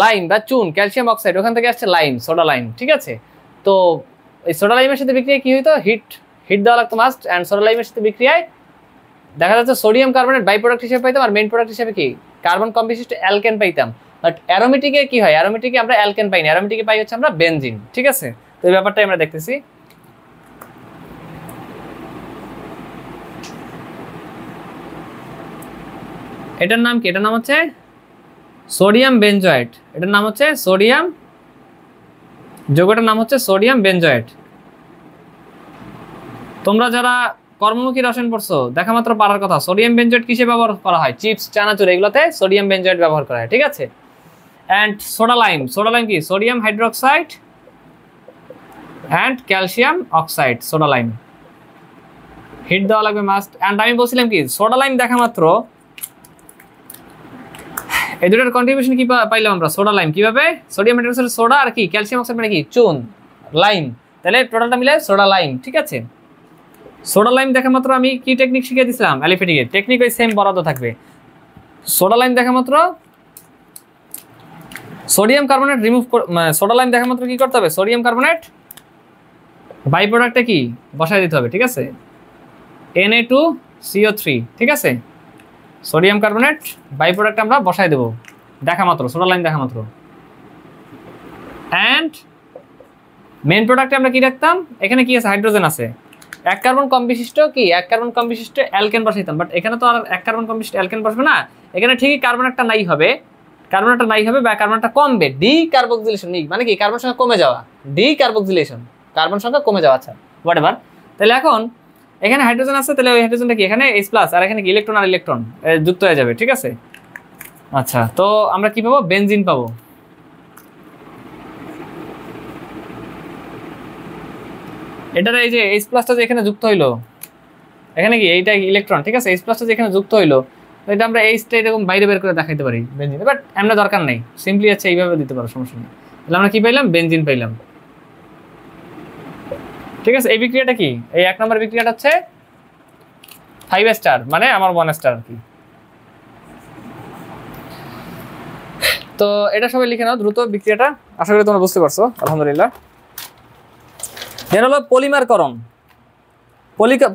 লাইম বা চুন ক্যালসিয়াম অক্সাইড, ওখান থেকে আসছে লাইম, সোডা লাইম, ঠিক আছে। তো এই সোডা লাইমের সাথে বিক্রিয়া কি হইতো? হিট দেওয়া লাগতো মাস্ট। এন্ড সোডা লাইমের সাথে বিক্রিয়ায় দেখা যাচ্ছে সোডিয়াম কার্বনেট বাই প্রোডাক্ট হিসেবে পাইতাম, আর মেইন প্রোডাক্ট হিসেবে কি কার্বন কম্বিশিষ্ট অ্যালকেন পাইতাম। বাট অ্যারোমেটিকে কি হয়? অ্যারোমেটিকে আমরা অ্যালকেন পাই না, অ্যারোমেটিকে পাই হচ্ছে আমরা বেনজিন, ঠিক আছে। তো এই ব্যাপারটাই আমরা দেখতেছি। এটার নাম কি? এটার নাম হচ্ছে সোডিয়াম বেনজয়েট। এটার নাম হচ্ছে সোডিয়াম, যৌগটার নাম হচ্ছে সোডিয়াম বেনজয়েট। তোমরা যারা কর্মমুখী রসায়ন পড়ছো দেখা মাত্র পারার কথা, সোডিয়াম বেনজয়েট কিসে ব্যবহার করা হয়? চিপস, চানাচুর, এগুলোতে সোডিয়াম বেনজয়েট ব্যবহার করা হয়, ঠিক আছে। And soda lime, soda lime কি sodium hydroxide and calcium oxide, soda lime. Heat দেওয়া লাগবে মাস্ট। অ্যান্ড আমি বলছিলাম কি সোডা লাইম দেখা মাত্র এই দুটোর কন্ট্রিবিউশন কি পাইলাম আমরা? সোডা লাইম কিভাবে? সোডিয়াম হাইড্রোক্সাইড সোডা আর কি ক্যালসিয়াম অক্সাইড মানে কি চুন, লাইম, তাহলে টোটালটা মিলে সোডা লাইম, ঠিক আছে। সোডা লাইম দেখা মাত্র আমি কি টেকনিক শিখিয়ে দিয়েছিলাম? অ্যালিফেটিকের টেকনিক ওই সেম বরাদ্দ থাকবে। সোডা লাইম দেখা মাত্র sodium carbonate remove, soda lime দেখা মাত্র কি করতে হবে? সোডিয়াম কার্বনেট বাই প্রোডাক্টটা কি বসায় দিতে হবে, ঠিক আছে? Na2CO3, ঠিক আছে? সোডিয়াম কার্বনেট বাই প্রোডাক্ট আমরা বসায় দেবো দেখা মাত্র, সোডা লাইম দেখা মাত্র। অ্যান্ড মেন প্রোডাক্টে আমরা কি রাখতাম? এখানে কি আছে? হাইড্রোজেন আছে। এক কার্বন কম বিশিষ্ট কি? এক কার্বন কম বিশিষ্ট অ্যালকেন বসাইতাম, বাট এখানে তো আর এক কার্বন কম বিশিষ্ট অ্যালকেন বসবে না। এখানে ঠিকই কার্বন একটা নাই হবে, বা কার্বনটা কমবে, ডি কার্বক্সিলেশন। মানে কি? কার্বন সংখ্যা কমে যাওয়া, ডি কার্বক্সিলেশন, কার্বন সংখ্যা কমে যাওয়া। আচ্ছা হোয়াটএভার। তাহলে এখন এখানে হাইড্রোজেন আছে, তাহলে ওই হাইড্রোজেনটা কি এখানে H+ আর এখানে কি ইলেকট্রন আর ইলেকট্রন যুক্ত হয়ে যাবে, ঠিক আছে? আচ্ছা, তো আমরা কি পাবো? বেনজিন পাবো। এটার এই যে H+টা যে এখানে যুক্ত হইলো, এখানে কি এইটা ইলেকট্রন, ঠিক আছে? H+টা যে এখানে যুক্ত হইলো, এটা আমরা H-টা এরকম বাইরে বের করে দেখাইতে পারি বেনজিন, বাট আমরা দরকার নাই, সিম্পলি আছে এইভাবে দিতে পারো, সমস্যা নেই। তাহলে আমরা কি পাইলাম? বেনজিন পাইলাম, ঠিক আছে? এই বিক্রিয়াটা কি? এই 1 নম্বর বিক্রিয়াটা হচ্ছে 5 স্টার, মানে আমার 1 স্টার আর কি। তো এটা সবাই লিখে নাও দ্রুত বিক্রিয়াটা, আশা করি তোমরা বুঝতে পারছো, আলহামদুলিল্লাহ। এর হলো পলিমারকরণ।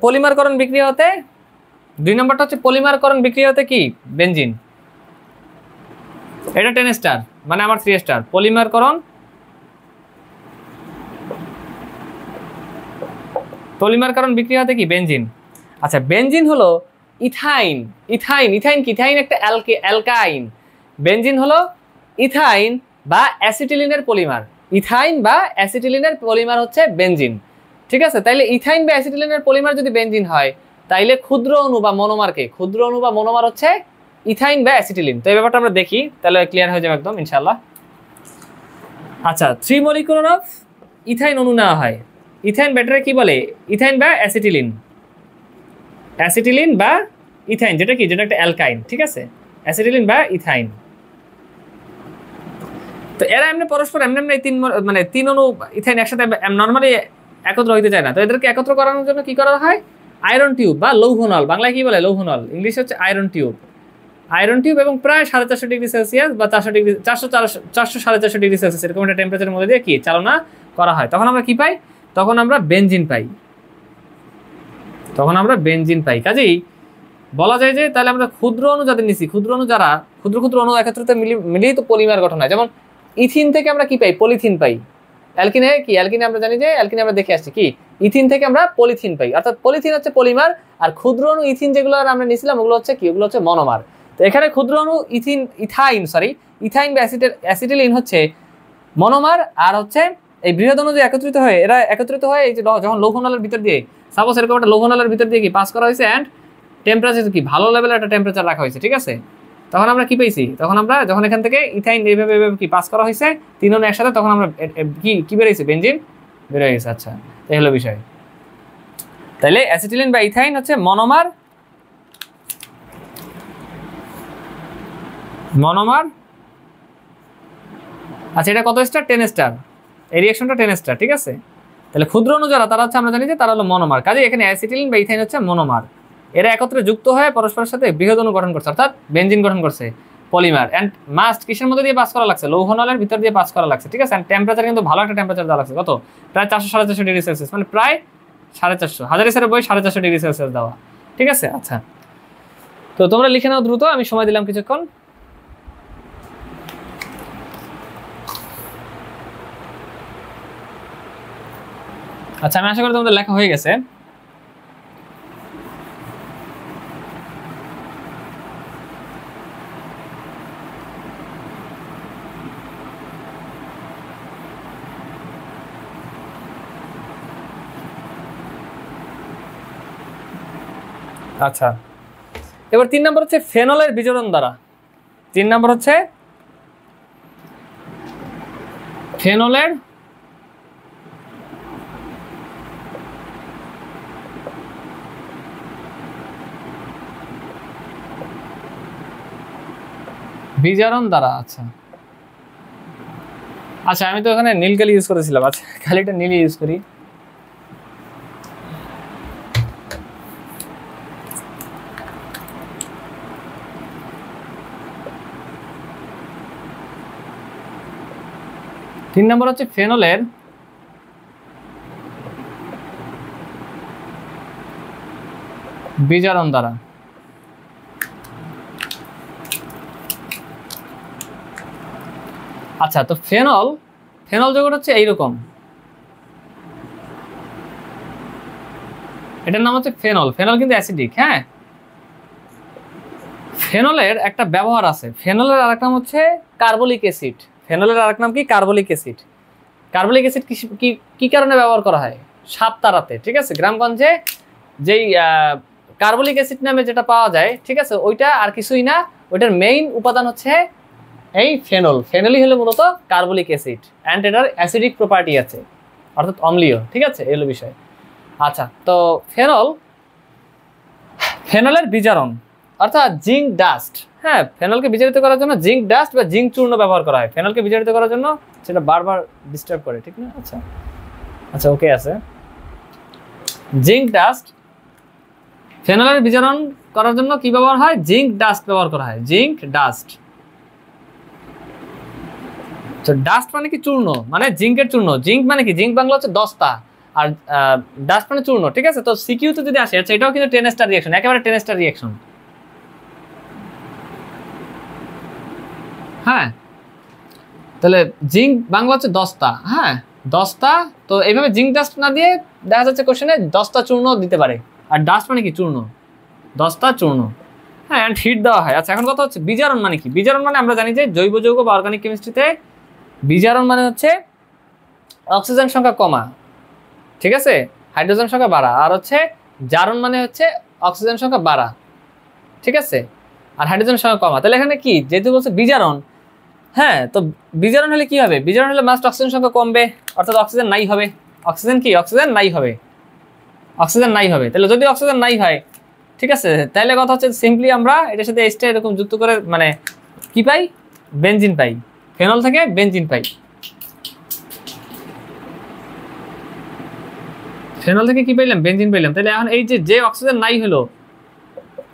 পলিমারকরণ বিক্রিয়া হতে 2 নম্বরটা হচ্ছে পলিমারকরণ বিক্রিয়া হতে কি? বেনজিন। এটা 10 স্টার, মানে আমার 3 স্টার। পলিমারকরণ বিক্রিয়া হতে কি? বেনজিন। আচ্ছা, বেনজিন হলো ইথাইন। ইথাইন কি? ইথাইন একটা অ্যালকাইন। বেনজিন হলো ইথাইন বা অ্যাসিটিলিনের পলিমার। ইথাইন বা অ্যাসিটিলিনের পলিমার হচ্ছে বেনজিন, ঠিক আছে? তাইলে ইথাইন বা অ্যাসিটিলিনের পলিমার যদি বেনজিন হয়, তাইলে ক্ষুদ্র অণু বা মনোমার হচ্ছে ইথাইন বা অ্যাসিটিলিন। তো এই ব্যাপারটা আমরা দেখি, তাহলে ক্লিয়ার হয়ে যাবে একদম ইনশাআল্লাহ। আচ্ছা, 3 মলিকুলার অফ ইথাইন অণু নেওয়া হয়। ইথাইন ব্যাটারে কি বলে? ইথাইন বা অ্যাসিটিলিন। অ্যাসিটিলিন বা ইথাইন, যেটা কি? যেটা একটা অ্যালকাইন, ঠিক আছে? অ্যাসিটিলিন বা ইথাইন। তো এরা এমনি পরস্পর এমনি মানে 3 অণু ইথাইন একসাথে নর্মালি একত্র হইতে চায় না। তো এদেরকে একত্র করানোর জন্য কি করা হয়? আয়রন টিউব বা লৌহনল, বাংলায় কি বলে? লৌহনল, ইংলিশে হচ্ছে আয়রন টিউব। আয়রন টিউব এবং প্রায় 450 ডিগ্রি সেলসিয়াস বা 400-450 ডিগ্রি সেলসিয়াস এরকম একটা টেম্পারেচারের মধ্যে দিয়ে কি চালনা করা হয়। তখন আমরা কি পাই? তখন আমরা বেনজিন পাই। কাজেই বলা যায় যে তাহলে আমরা ক্ষুদ্র অণু যাদের নিছি, ক্ষুদ্র অণু একত্রিত মিলিয়ে তো পলিমার গঠন হয়। যেমন ইথিন থেকে আমরা কি পাই? পলিথিন পাই। অ্যালকিনে কি? অ্যালকিনে আমরা জানি যে অ্যালকিনে আমরা দেখে আসছি কি? ইথিন থেকে আমরা পলিথিন পাই, অর্থাৎ পলিথিন হচ্ছে পলিমার, আর ক্ষুদ্র অণু ইথিন যেগুলো আমরা নিছিলাম ওগুলো হচ্ছে কি? ওগুলো হচ্ছে মনোমার। তো এখানে ক্ষুদ্র অণু ইথাইন বা অ্যাসিটিলিন হচ্ছে মনোমার, আর হচ্ছে এই বৃহৎ অণু যে একত্রিত হয়, এরা একত্রিত হয় এই যে যখন লৌহনলের ভিতর দিয়ে, সাপোজ এরকম একটা লৌহনলের ভিতর দিয়ে কি পাস করা হয়েছে, অ্যান্ড টেম্পারেচার কি ভালো লেভেলের একটা টেম্পারেচার রাখা হয়েছে, ঠিক আছে? তখন আমরা কি পাইছি? তখন আমরা যখন এখান থেকে ইথাইন এইভাবে কি পাস করা হয়েছে 3 অণু একসাথে, তখন আমরা কি বেরিয়েছে? বেনজিন বের হয়ে গেছে। আচ্ছা, এই হলো বিষয়। তাহলে অ্যাসিটিলিন বা ইথাইন হচ্ছে মনোমার। আচ্ছা, এটা কত স্টার? 10 স্টার। এই রিঅ্যাকশনটা 10 স্টার, ঠিক আছে? তাহলে ক্ষুদ্র অণু যারা, তারা হচ্ছে আমরা জানি যে তারা হলো মনোমার। কাজে এখানে অ্যাসিটিলিন বা ইথাইন হচ্ছে মনোমার। এরা একত্রে যুক্ত হয়ে পরস্পরের সাথে বৃহৎ অণু গঠন করছে, অর্থাৎ বেনজিন গঠন করছে, পলিমার। অ্যান্ড মাস্ট কিসের মধ্যে দিয়ে পাস করা লাগছে? লৌহনলের ভিতর দিয়ে পাস করা লাগছে, ঠিক আছে? অ্যান্ড টেম্পারেচার কিন্তু ভালো একটা টেম্পারেচার দেওয়া লাগছে। কত? প্রায় 400-450 ডিগ্রি সেলসিয়াস, মানে প্রায় 450, হাজার বই 450 ডিগ্রি সেলসিয়াস দেওয়া, ঠিক আছে? আচ্ছা, তো তোমরা লিখে নাও দ্রুত, আমি সময় দিলাম কিছুক্ষণ। আচ্ছা, আমি আশা করি তোমাদের লেখা হয়ে গেছে। আচ্ছা, এবার 3 নম্বর হচ্ছে ফেনলের বিজনন দ্বারা। 3 নম্বর হচ্ছে ফেনলের বিজারণ দ্বারা। আচ্ছা, আমি তো এখানে নীল কালি ইউজ করেছিলাম। আচ্ছা, কালিটা নীল ইউজ করি। 3 নম্বর হচ্ছে ফেনলের বিজারণ দ্বারা। আচ্ছা, তো ফেনল যৌগটা হচ্ছে এইরকম, এটার নাম হচ্ছে ফেনল কিন্তু অ্যাসিডিক। হ্যাঁ, ফেনলের একটা ব্যবহার আছে, ফেনলের আরেক নাম হচ্ছে কার্বলিক অ্যাসিড। ফেনলের আরেক নাম কি? Carbolic acid. কার্বলিক অ্যাসিড কি কারণে ব্যবহার করা হয়? সাপ তাড়াতে। ঠিক আছে, গ্রামগঞ্জে যেই কার্বলিক অ্যাসিড নামে যেটা পাওয়া যায়, ঠিক আছে, ওইটা আর কিছুই না, ওইটার মেইন উপাদান হচ্ছে এই ফেনলই হলো মূলত কার্বলিক অ্যাসিড, অ্যান্ড এটার অ্যাসিডিক প্রপার্টি আছে, অর্থাৎ অম্লীয়। ঠিক আছে, এগুলো বিষয়। আচ্ছা, তো ফেনলের বিজারণ অর্থাৎ জিঙ্ক ডাস্ট। হ্যাঁ, ফেনলকে বিজারিত করার জন্য জিঙ্ক ডাস্ট বা জিঙ্ক চূর্ণ ব্যবহার করা হয় ফেনলকে বিজারিত করার জন্য। সেটা বারবার ডিস্টার্ব করে, ঠিক না? আচ্ছা, ওকে আছে। জিঙ্ক ডাস্ট ফেনলের বিজারণ করার জন্য কি ব্যবহার হয়? জিঙ্ক ডাস্ট ব্যবহার করা হয়, জিঙ্ক ডাস্ট। তো ডাস্ট মানে কি? চূর্ণ, মানে জিঙ্কের চূর্ণ। জিঙ্ক মানে কি? জিঙ্ক বাংলা হচ্ছে দস্তা, আর ডাস্ট মানে চূর্ণ। ঠিক আছে, তো সিকিউতে যদি আসে, আচ্ছা, এটাও কিন্তু 10 স্টার রিঅ্যাকশন, একেবারে 10 স্টার রিঅ্যাকশন। হ্যাঁ, তাহলে জিঙ্ক বাংলা হচ্ছে দস্তা। হ্যাঁ, দস্তা। তো এইভাবে জিঙ্ক ডাস্ট না দিয়ে দেখা যাচ্ছে কোশ্চেনে দস্তা চূর্ণ দিতে পারে। আর ডাস্ট মানে কি? চূর্ণ, দস্তা চূর্ণ। হ্যাঁ, অ্যান্ড হিট দেওয়া হয়। আচ্ছা, এখন কথা হচ্ছে বিজারণ মানে কি? বিজারণ মানে আমরা জানি যে জৈব যৌগ বা অর্গানিক কেমিস্ট্রিতে বিজারণ মানে হচ্ছে অক্সিজেন সংখ্যা কমা, ঠিক আছে, হাইড্রোজেন সংখ্যা বাড়া। আর হচ্ছে জারণ মানে হচ্ছে অক্সিজেন সংখ্যা বাড়া, ঠিক আছে, আর হাইড্রোজেন সংখ্যা কমা। তাহলে এখানে কি যেহেতু বলছে বিজারণ, হ্যাঁ, তো বিজারণ হলে কি হবে? বিজারণ হলে মাস্ট অক্সিজেন সংখ্যা কমবে, অর্থাৎ অক্সিজেন নাই হবে। অক্সিজেন নাই হবে। তাহলে যদি অক্সিজেন নাই হয়, ঠিক আছে, তাহলে কথা হচ্ছে সিম্পলি আমরা এটার সাথে এইচটা এরকম যুক্ত করে মানে কি পাই? বেনজিন পাই। ফেনল থেকে বেনজিন পাই। ফেনল থেকে কি পাইলাম? বেনজিন পাইলাম। তাহলে এখন এই যে অক্সিজেন নাই হলো,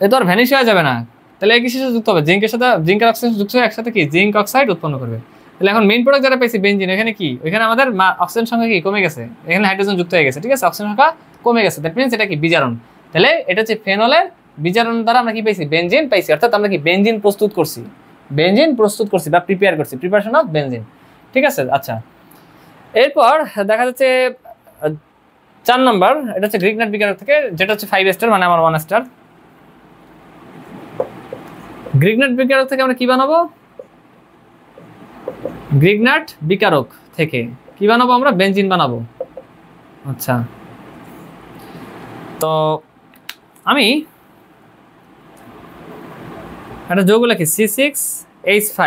এ তো আর ভ্যানিশ হয়ে যাবে না। তাহলে এই কিসের সাথে যুক্ত হবে? জিঙ্কের সাথে, জিঙ্কের অক্সিজেন যুক্ত হয়ে একসাথে কি জিঙ্ক অক্সাইড উৎপন্ন করবে। তাহলে এখন মেইন প্রোডাক্ট যারা পাইছি বেনজিন, এখানে কি? ওইখানে আমাদের অক্সিজেন সংখ্যা কি কমে গেছে, এখানে হাইড্রোজেন যুক্ত হয়ে গেছে, ঠিক আছে, অক্সিজেন সংখ্যা কমে গেছে। দ্যাট মিনস এটা কি? বিজারণ। তাহলে এটা হচ্ছে ফেনলের বিজারণ দ্বারা আমরা কি পাইছি? বেনজিন পাইছি। অর্থাৎ আমরা কি বেনজিন প্রস্তুত করছি বা প্রিপেয়ার করছি, প্রিপারেশন অফ বেনজিন। ঠিক আছে, আচ্ছা, এরপর দেখা যাচ্ছে 4 নম্বর, এটা হচ্ছে গ্রিগনাট বিকারক থেকে, যেটা হচ্ছে 5 স্টার, মানে আমার 1 স্টার। গ্রিগনাট বিকারক থেকে আমরা কি বানাবো? গ্রিগনাট বিকারক থেকে কি বানাবো? আমরা বেনজিন বানাবো। আচ্ছা, তো আমি একটা যৌগ লিখি C6H5।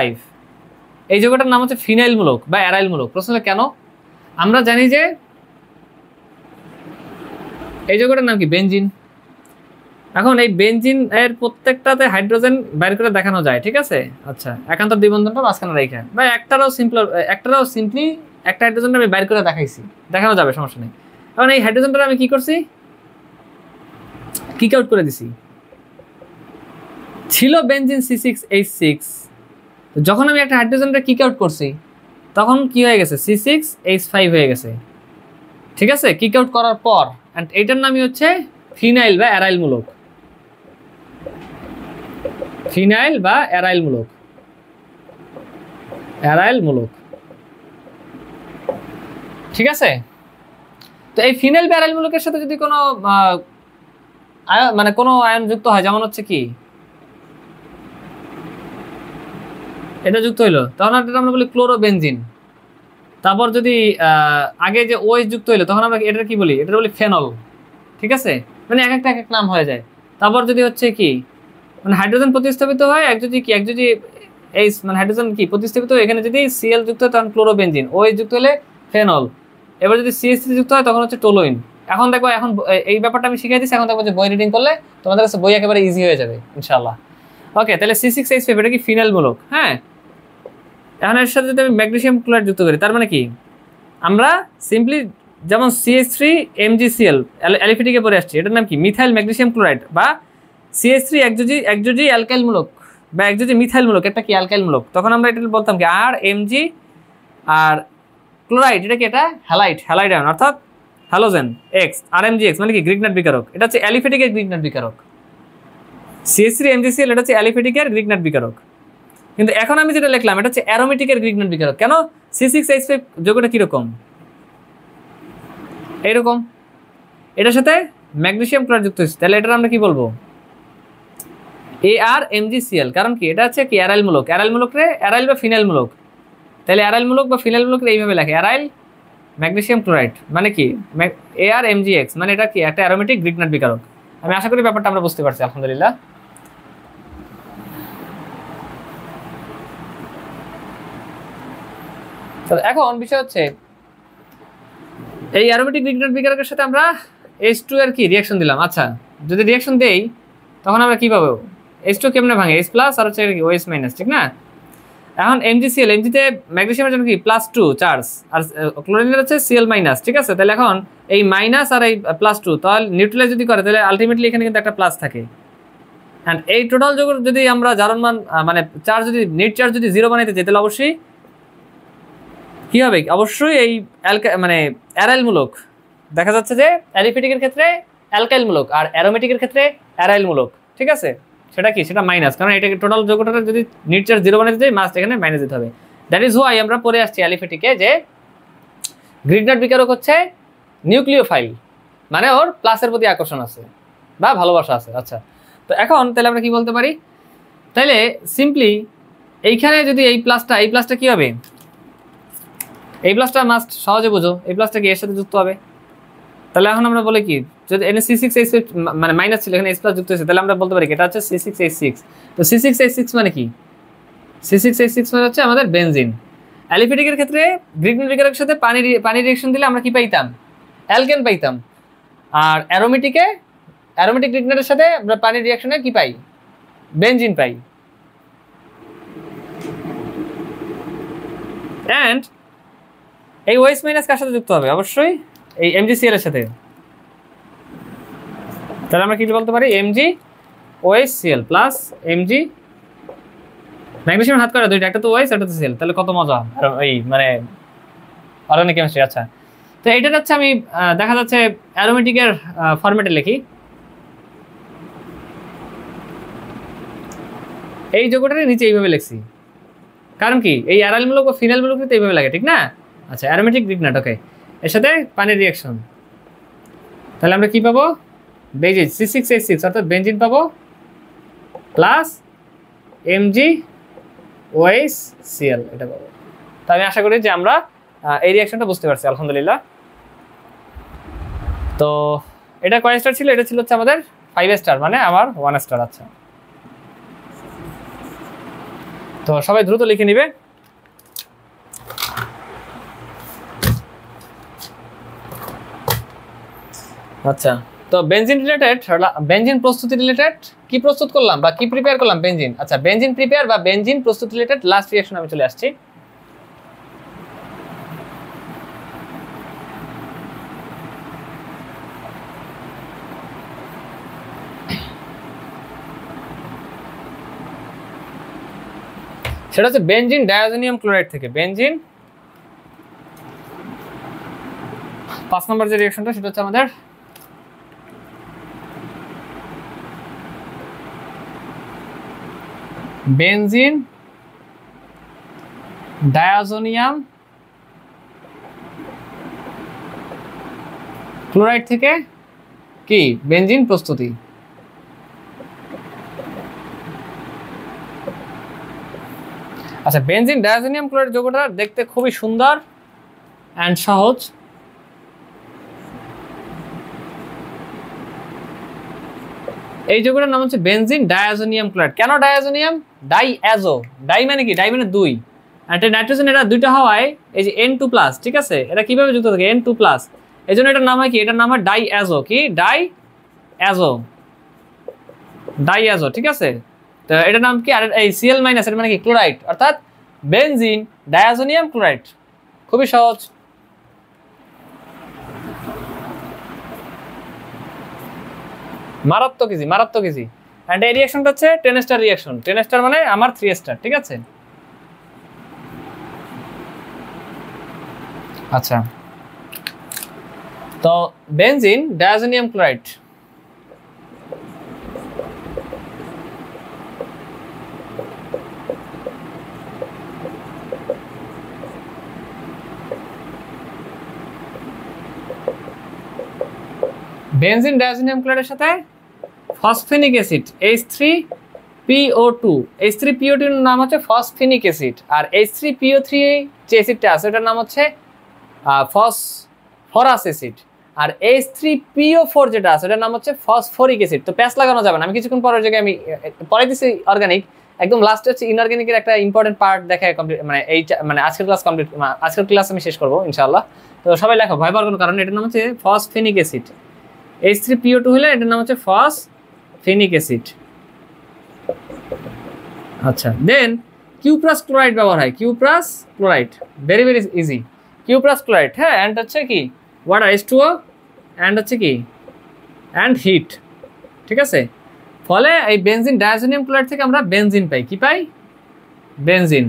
এই যৌগটার নাম হচ্ছে ফিনাইল মূলক বা অ্যারাইল মূলক। প্রশ্ন কেন? আমরা জানি যে এই যৌগটার নাম কি? বেনজিন। এখন এই বেনজিন এর প্রত্যেকটাতে হাইড্রোজেন বাইর করে দেখানো যায়, ঠিক আছে। আচ্ছা, একান্তর দ্বিবন্ধনটা মাঝখানে রেখে বা একটারও সিম্পলি একটা হাইড্রোজেনটা আমি বাইর করে দেখানো যাবে, সমস্যা নেই। এখন এই হাইড্রোজেনটা আমি কি করছি? কিক আউট করে দিছি। ছিল বেনজিন C6H6, যখন আমি একটা হাইড্রোজেনটা কিক আউট করছি তখন কি হয়ে গেছে? C6H5 হয়ে গেছে, ঠিক আছে, কিক আউট করার পর। এন্ড এইটার নামই হচ্ছে ফিনাইল বা অ্যারাইল মূলক। ফিনাইল বা অ্যারাইল মূলক, ঠিক আছে। তো এই ফিনাইল বা অ্যারাইল মূলকের সাথে যদি কোনো কোনো আয়ন যুক্ত হয়, যেমন হচ্ছে কি এটা যুক্ত হইলো, তখন এটা আমরা বলি ক্লোরোবেনজিন। তারপর যদি আগে যে OH যুক্ত হইলো, তখন আমরা এটা কি বলি? এটা বলি ফেনল, ঠিক আছে, মানে এক একটা নাম হয়ে যায়। তারপর যদি হচ্ছে কি মানে হাইড্রোজেন প্রতিস্থাপিত হয়, একযোজি H মানে হাইড্রোজেন কি প্রতিস্থাপিত হয়, এখানে যদি Cl যুক্ত হয় তখন ক্লোরোবেনজিন, OH যুক্ত হলে ফেনল, এবার যদি CH3 যুক্ত হয় তখন হচ্ছে টোলোইন। এখন দেখো, এখন এই ব্যাপারটা আমি শিখিয়ে দিচ্ছি, এখন দেখো যে বই রিডিং করলে তোমাদের কাছে বই একেবারে ইজি হয়ে যাবে ইনশাআল্লাহ। ওকে, তাহলে C6H5 এটা কি ফিনাইল মূলক। হ্যাঁ, এখন এর সাথে যদি আমি ম্যাগনেসিয়াম ক্লোরাইড যুক্ত করি, তার মানে কি? আমরা সিম্পলি যেমন CH3MgCl অ্যালিফেটিকে পড়ে আসছি, এটার নাম কি? মিথাইল ম্যাগনেসিয়াম ক্লোরাইড বা CH3 একযোজি অ্যালকাইল মূলক বা একযোজি মিথাইল মূলক, একটা কি অ্যালকাইল মূলক। তখন আমরা এটা বলতাম কি RMg আর ক্লোরাইড এটা কি, এটা হ্যালাইড, হ্যালাইড আয়ন অর্থাৎ হ্যালোজেন এক্স, আর এমজিএক্স মানে কি গ্রিগনাট বিকারক, এটা হচ্ছে অ্যালিফেটিকের গ্রিগনাট বিকারক। CH3 MgCl এটা হচ্ছে অ্যালিফেটিকের গ্রিগনাট বিকারক। কিন্তু এখন আমি যেটা লিখলাম এটা হচ্ছে অ্যারোমেটিকের গ্রিগনাট বিকারক। কেন? C6H5 যৌগটা কিরকম, এইরকম, এটার সাথে ম্যাগনেসিয়াম ক্লোরাইড যুক্ত হয়েছে, তাহলে এটা আমরা কি বলবো, ArMgCl। কারণ কি, এটা হচ্ছে কি অ্যারাইল মূলক, অ্যারাইল মূলক রে অ্যারাইল বা ফিনাইল মূলক, তাহলে অ্যারাইল মূলক বা ফিনাইল মূলক এইভাবে লেখে, অ্যারাইল ম্যাগনেসিয়াম ক্লোরাইড মানে কি ArMgX, মানে এটা কি একটা অ্যারোমেটিক গ্রিগনাট বিকারক। আমি আশা করি ব্যাপারটা আমরা বুঝতে পারছি, আলহামদুলিল্লাহ। তো এখন বিষয় হচ্ছে এই অ্যারোমেটিক গ্রিগনাট বিকারকের সাথে আমরা H2 এর কি রিঅ্যাকশন দিলাম। আচ্ছা, যদি রিঅ্যাকশন দেই তখন আমরা কি পাবো, H2 কেমনে ভাঙে, H+ আর হচ্ছে কি OH-, ঠিক না? এখন MgCl, এমজিতে ম্যাগনেসিয়ামের জন্য কি +2 চার্জ, আর ক্লোরিনের হচ্ছে Cl-, ঠিক আছে? তাহলে এখন এই মাইনাস আর এই +2 তাহলে নিউট্রালাইজ যদি করে তাহলে আলটিমেটলি এখানে কিন্তু একটা প্লাস থাকে। অ্যান্ড এই টোটাল যোগ যদি আমরা জারণ মান মানে চার্জ যদি নেট চার্জ যদি 0 বানাইতে চাই তাহলে অবশ্যই কি হবে, অবশ্যই এই মানে অ্যারাইল মূলক। দেখা যাচ্ছে যে অ্যালিফেটিকের ক্ষেত্রে অ্যালকাইল মূলক আর অ্যারোমেটিকের ক্ষেত্রে অ্যারাইল মূলক, ঠিক আছে? সেটা কি, সেটা মাইনাস, কারণ এটাকে টোটাল যোগটা যদি নেট চার্জ 0 বানাইতে চাই মাস্ট এখানে মাইনাস দিতে হবে। দ্যাট ইজ হোয়াই আমরা পরে আসছি অ্যালিফেটিকে যে গ্রিগনাট বিকারক হচ্ছে নিউক্লিওফাইল, মানে ওর প্লাসের প্রতি আকর্ষণ আছে বা ভালোবাসা আছে। আচ্ছা, তো এখন তাহলে আমরা কি বলতে পারি, তাহলে সিম্পলি এইখানে যদি এই প্লাসটা কি হবে, এই প্লাসটা মাস্ট সহজে বুঝো, এই প্লাসটা কি এর সাথে যুক্ত হবে। তাহলে এখন আমরা বলি কি, যদি এখানে C6H6 মানে মাইনাস ছিল এখানে H+ যুক্ত হয়েছে, তাহলে আমরা বলতে পারি এটা হচ্ছে C6H6। তো C6H6 মানে কি, C6H6 মানে হচ্ছে আমাদের বেনজিন। অ্যালিফেটিকের ক্ষেত্রে গ্রিগনাট বিকারকের সাথে পানি রিঅ্যাকশন দিলে আমরা কি পাইতাম, অ্যালকেন পাইতাম। আর অ্যারোমেটিক গ্রিগনাটের সাথে আমরা পানি রিঅ্যাকশনে কি পাই, বেনজিন পাই। অ্যান্ড এই OH- কার সাথে যুক্ত হবে, অবশ্যই এই MgCl এর সাথে। তাহলে আমরা কি বলতে পারি, MgOHCl প্লাস Mg, ম্যাগনেসিয়াম হাত করা দুইটা, একটা তো OH একটা তো Cl, তাহলে কত মজা এই মানে অর্গানিক কেমিস্ট্রি। আচ্ছা, তো এটা হচ্ছে আমি দেখা যাচ্ছে অ্যারোমেটিকের ফরম্যাটে লিখি, এই যোগটার নিচে এইভাবে লিখছি, কারণ কি এই অ্যারাইল মূলক বা ফিনাইল মূলক কিন্তু এইভাবে লাগে, ঠিক না? আচ্ছা, অ্যারোমেটিক গ্রিগনাট, ওকে, এর সাথে পানির রিঅ্যাকশন, তাহলে আমরা কি পাবো, বেনজিন C6H6 অর্থাৎ বেনজিন পাবো প্লাস MgOHCl এটা পাবো। তো আমি আশা করি যে আমরা এই রিঅ্যাকশনটা বুঝতে পারছি, আলহামদুলিল্লাহ। তো এটা কয় স্টার ছিল, এটা ছিল হচ্ছে আমাদের 5 স্টার, মানে আমার 1 স্টার। আচ্ছা, তো সবাই দ্রুত লিখে নিবে। আচ্ছা, তো বেনজিন রিলেটেড, বেনজিন প্রস্তুতি রিলেটেড কি প্রস্তুত করলাম বা কি প্রিপেয়ার করলাম, বেনজিন। আচ্ছা, বেনজিন প্রিপেয়ার বা বেনজিন প্রস্তুত রিলেটেড লাস্ট রিঅ্যাকশন আমি চলে আসছি। সেটা হচ্ছে বেনজিন ডায়াজোনিয়াম ক্লোরাইড থেকে বেনজিন 5 নম্বর যে রিঅ্যাকশনটা সেটা হচ্ছে আমাদের বেনজিন ডায়াজোনিয়াম ক্লোরাইড থেকে কি বেনজিন প্রস্তুতি। আচ্ছা, বেনজিন ডায়াজোনিয়াম ক্লোরাইড যৌগটা দেখতে খুবই সুন্দর অ্যান্ড সহজ। এই যৌগটার নাম হচ্ছে বেনজিন ডায়াজোনিয়াম ক্লোরাইড। কেন ডায়াজোনিয়াম? ডাইঅ্যাজো, ডাই মানে কি, ডাই মানে দুই, আর নাইট্রোজেন এটা দুইটা হওয়ায় এই যে N2+, ঠিক আছে, এটা কিভাবে যুক্ত থাকে N2+, এই জন্য এটার নাম হয় কি, এটার নাম হয় ডাইঅ্যাজো, কি ডাইঅ্যাজো, ঠিক আছে। তো এটার নাম কি, আর এই Cl- এর মানে কি ক্লোরাইড, অর্থাৎ বেনজিন ডায়াজোনিয়াম ক্লোরাইড। খুবই সহজ। মারাত্মক ইজি। এন্ড এই রিঅ্যাকশনটা হচ্ছে 10 স্টার রিঅ্যাকশন। 10 স্টার মানে আমার 3 স্টার, ঠিক আছে। আচ্ছা, তো benzene diazonium chloride, benzene diazonium ক্লোরাইডের সাথে ফসফেনিক অ্যাসিড H3PO2, H3PO2 এর নাম হচ্ছে ফসফেনিক অ্যাসিড, আর H3PO3 যে অ্যাসিডটা আছে ওটার নাম হচ্ছে ফসফরাস অ্যাসিড, আর H3PO4 যেটা আছে ওটার নাম হচ্ছে ফসফরিক অ্যাসিড। তো প্যাচ লাগানো যাবে না, আমি কিছুক্ষণ পরের জায়গায় আমি পরে দিচ্ছি অর্গানিক, একদম লাস্টে হচ্ছে ইনঅর্গানিকের একটা ইম্পর্টেন্ট পার্ট দেখায় কমপ্লিট, মানে এই মানে আজকের ক্লাস কমপ্লিট, আজকের ক্লাস আমি শেষ করবো ইনশাআল্লাহ। তো সবাই লেখো, ভয় পাওয়ার কোনো কারণ, এটার নাম হচ্ছে ফসফেনিক অ্যাসিড। H3PO2 হলে এটার নাম হচ্ছে ফসফেনিক অ্যাসিড। আচ্ছা, দেন কিউপ্রাস ক্লোরাইড ব্যবহার হয়, cuprous chloride, very very easy, cuprous chloride, হ্যাঁ, অ্যান্ড হচ্ছে কি ওয়াটার H2O, অ্যান্ড হচ্ছে কি অ্যান্ড হিট, ঠিক আছে। ফলে এই বেনজিন ডায়াজোনিয়াম ক্লোরাইড থেকে আমরা বেনজিন পাই, কি পাই, বেনজিন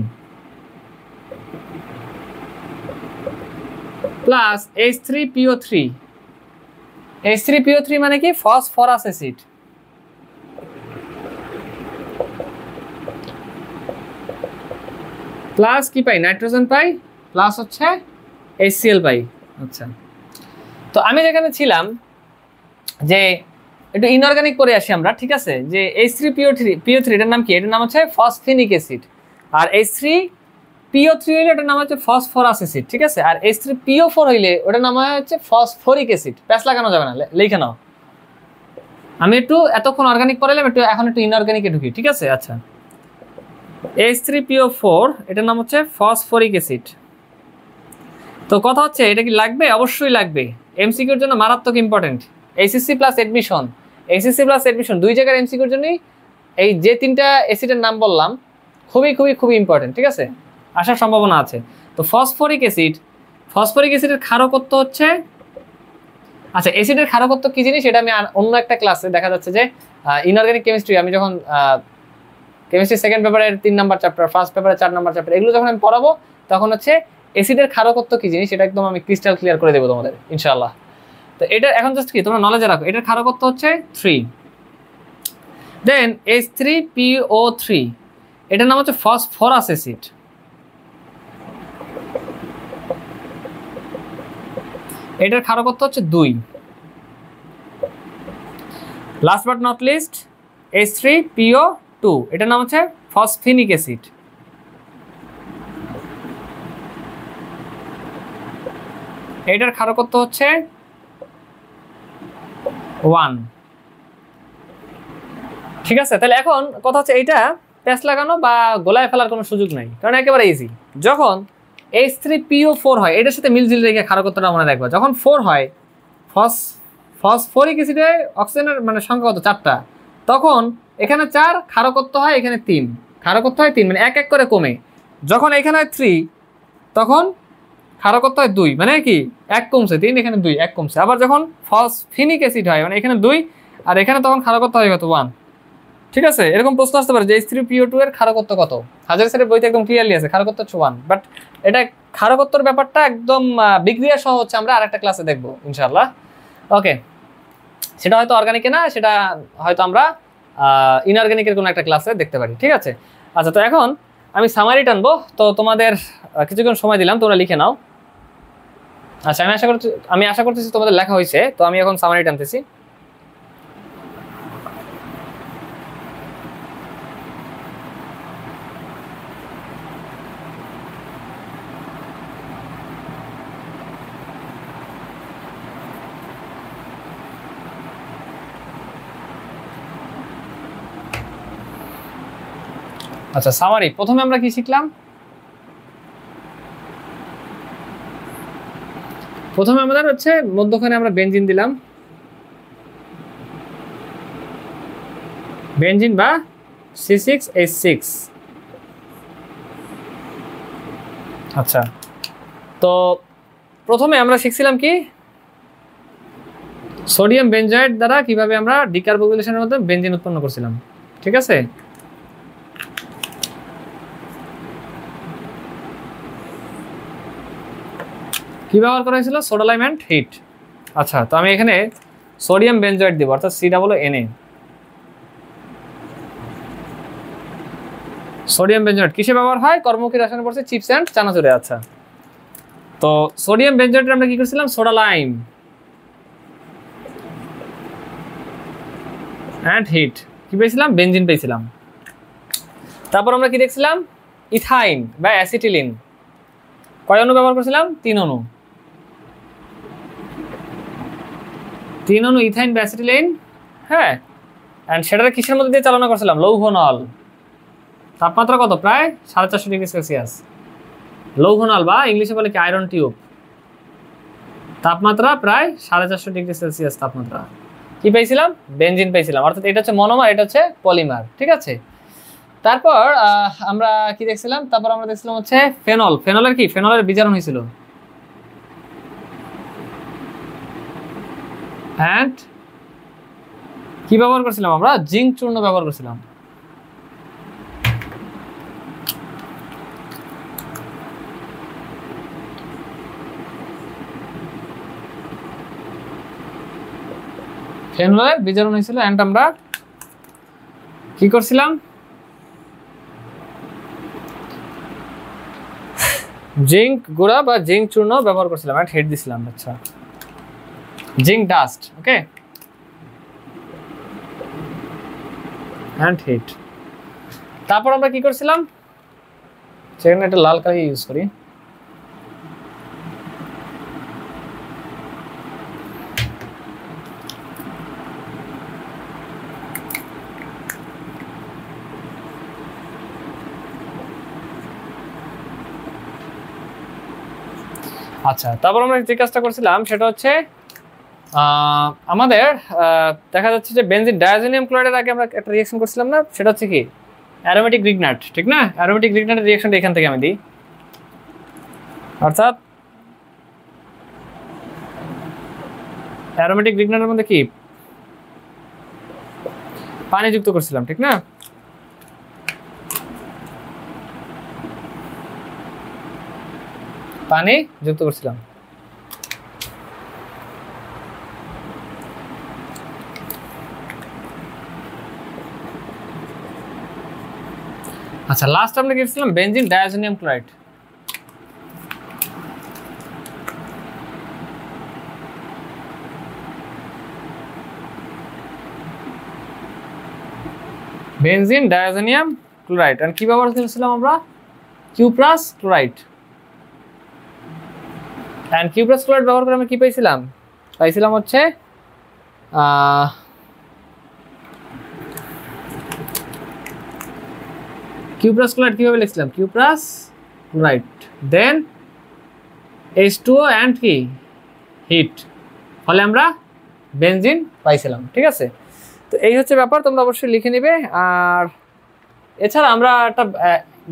প্লাস H3PO3, H3PO3 মানে কি ফসফরাস অ্যাসিড, প্লাস কি পাই, নাইট্রোজেন পাই, প্লাস হচ্ছে HCl পাই। আচ্ছা, তো আমি যেখানে ছিলাম যে একটু ইনঅর্গানিক করে আসি আমরা, ঠিক আছে, যে H3PO3 এটার নাম কি, এটার নাম হচ্ছে ফসফেনিক অ্যাসিড, আর H3PO3 হইলে এটার নাম হচ্ছে ফসফরাস অ্যাসিড, ঠিক আছে, আর H3PO4 হইলে ওটার নাম হচ্ছে ফসফরিক অ্যাসিড। প্যাচ লাগানো যাবে না, লিখে নাও। আমি একটু এতক্ষণ অর্গানিক পড়াইলাম, একটু এখন একটু ইনঅর্গানিকে ঢুকি, ঠিক আছে। আচ্ছা, H3PO4 এটার নাম হচ্ছে ফসফরিক অ্যাসিড। তো কথা হচ্ছে এটা কি লাগবে, অবশ্যই লাগবে, এমসিকিউর জন্য মারাত্মক ইম্পর্টেন্ট। এইচএসসি প্লাস এডমিশন দুই জায়গার এমসিকিউর জন্যই এই যে তিনটা অ্যাসিডের নাম বললাম খুবই খুবই খুবই ইম্পর্টেন্ট, ঠিক আছে, আসার সম্ভাবনা আছে। তো ফসফরিক অ্যাসিডের ক্ষারকত্ব হচ্ছে, আচ্ছা, অ্যাসিডের ক্ষারকত্ব কি জিনিস এটা আমি অন্য একটা ক্লাসে, দেখা যাচ্ছে যে ইনঅর্গানিক কেমিস্ট্রি, আমি যখন কেমিস্ট্রি সেকেন্ড পেপারের 3 নাম্বার চ্যাপ্টার, ফার্স্ট পেপারের 4 নাম্বার চ্যাপ্টার, এগুলো যখন আমি পড়াবো তখন হচ্ছে অ্যাসিডের ক্ষারকত্ব কি জিনিস এটা একদম আমি ক্রিস্টাল ক্লিয়ার করে দেবো তোমাদের ইনশাআল্লাহ। তো এটা এখন জাস্ট কি তোমরা নলেজে রাখো, এটার ক্ষারকত্ব হচ্ছে 3। দেন H3PO3 এটার নাম হচ্ছে ফসফরাস অ্যাসিড, এটার ক্ষারকত্ব হচ্ছে 2। Last but not list H3PO2 এটার নাম হচ্ছে ফসফেনিক অ্যাসিড, এটার ক্ষারকত্ব হচ্ছে 1, ঠিক আছে। তাহলে এখন কথা হচ্ছে এইটা প্যাচ লাগানো বা গোলায় ফেলার কোনো সুযোগ নাই, কারণ একেবারে ইজি। যখন H3PO4 হয়, এটার সাথে মিলঝিল রেখে ক্ষারকত্বটা মনে রাখবা, যখন 4 হয় ফসফরিক অ্যাসিডে অক্সিজেনের মানে সংখ্যা কত, 4টা, তখন এখানে 4 ক্ষারকত্ব হয়, এখানে 3 ক্ষারকত্ব হয়, 3 মানে এক এক করে কমে। যখন এখানে হয় 3 তখন ক্ষারকত্ব হয় 2, মানে কি 1 কমছে, 3 এখানে 2 1 কমছে। আবার যখন ফসফেনিক অ্যাসিড হয় মানে এখানে 2 আর এখানে তখন ক্ষারকত্ব হয় কত, 1, ঠিক আছে। এরকম প্রশ্ন আসতে পারে যে H3PO2 এর ক্ষারকত্ব কত, হাজার স্যারের বইতে একদম ক্লিয়ারলি আছে ক্ষারকত্ব হচ্ছে 1, বাট এটা ক্ষারকত্বর ব্যাপারটা একদম বিক্রিয়া সহ হচ্ছে আমরা আরেকটা ক্লাসে দেখবো ইনশাআল্লাহ। ওকে, সেটা হয়তো অর্গানিকে না, সেটা হয়তো আমরা ইনঅর্গানিকের কোনো একটা ক্লাসে দেখতে পারি, ঠিক আছে। আচ্ছা, তো এখন আমি সামারি টানবো, তো তোমাদের কিছুক্ষণ সময় দিলাম, তোমরা লিখে নাও। আচ্ছা, আমি আশা করতেছি তোমাদের লেখা হয়েছে, তো আমি এখন সামারি টানতেছি। আচ্ছা, সামারি, প্রথমে আমরা কি শিখলাম, প্রথমে আমাদের হচ্ছে মধ্যখানে আমরা বেনজিন দিলাম, বেনজিন বা C6H6। আচ্ছা, তো প্রথমে আমরা শিখছিলাম কি সোডিয়াম বেনজয়েড দ্বারা কিভাবে আমরা ডিকার্বোক্সিলেশনের মধ্যে বেনজিন উৎপন্ন করছিলাম, ঠিক আছে। কি ব্যবহার করা হয়েছিল? Soda lime and heat. আচ্ছা, তো আমি এখানে সোডিয়াম বেনজয়েড দিব, অর্থাৎ COO সোডিয়াম বেনজয়েড কিসে ব্যবহার হয়? কর্মমুখী রসায়ন পড়ছে চিপস অ্যান্ড চানাচুরে। আচ্ছা, তো সোডিয়াম বেনজয়েড আমরা কি করছিলাম? সোডা লাইম অ্যান্ড হিট কি পেয়েছিলাম? বেনজিন পেয়েছিলাম। তারপর আমরা কি দেখছিলাম? ইথাইন বা অ্যাসিটিলিন। কয় অণু ব্যবহার করছিলাম? 3 অণু। 3 অণু ইথাইন বা অ্যাসিটিলিন। হ্যাঁ, অ্যান্ড সেটাকে কিসের মধ্যে দিয়ে চালনা করছিলাম? লৌহ নল। তাপমাত্রা কত? প্রায় 450 ডিগ্রি সেলসিয়াস। লৌহ নল বা ইংলিশে বলে কি আয়রন টিউব। তাপমাত্রা প্রায় 450 ডিগ্রি সেলসিয়াস তাপমাত্রা। কি পেয়েছিলাম? বেনজিন পেয়েছিলাম। অর্থাৎ এটা হচ্ছে মনোমার, এটা হচ্ছে পলিমার। ঠিক আছে, তারপর আমরা কি দেখছিলাম? তারপর আমরা দেখছিলাম হচ্ছে ফেনল। ফেনলের কি? ফেনলের বিজারণ হয়েছিল। অ্যান্ড কি ব্যবহার করছিলাম আমরা? জিঙ্ক চূর্ণ ব্যবহার করছিলাম। ফেনলের বিজারণ হয়েছিল অ্যান্ড আমরা কি করছিলাম? জিঙ্ক গুঁড়া বা জিঙ্ক চূর্ণ ব্যবহার করছিলাম অ্যান্ড হিট দিছিলাম। আচ্ছা, zinc dust. Okay, and heat. তারপর আমরা কি করছিলাম? সেখানে একটা লাল কালি ইউজ করি। আচ্ছা, তারপর আমরা যে কাজটা করছিলাম সেটা হচ্ছে আমাদের দেখা যাচ্ছে যে বেনজিন ডায়াজোনিয়াম ক্লোরাইডের আগে আমরা একটা রিঅ্যাকশন করছিলাম না? সেটা হচ্ছে কি? অ্যারোমেটিক রিগনাট। ঠিক না? অ্যারোমেটিক রিগনাটের রিঅ্যাকশনটা এখান থেকে আমি দিই। অর্থাৎ অ্যারোমেটিক রিগনাটের মধ্যে কি পানি যুক্ত করছিলাম। ঠিক না? পানি যুক্ত করছিলাম। আচ্ছা, লাস্ট আমরা গেছিলাম benzene diazonium chloride. Benzene diazonium chloride আর কি ব্যবহার করেছিলাম আমরা? Cuprous chloride. And cuprous chloride ব্যবহার করে আমরা কি পাইছিলাম? পাইছিলাম হচ্ছে কিউপ্রাস ক্লোরাইড কিভাবে লিখছিলাম? Cuprous chloride then H2O and কি হিট, ফলে আমরা বেনজিন পাইছিলাম। ঠিক আছে, তো এই হচ্ছে ব্যাপার, তোমরা অবশ্যই লিখে নিবে। আর এছাড়া আমরা একটা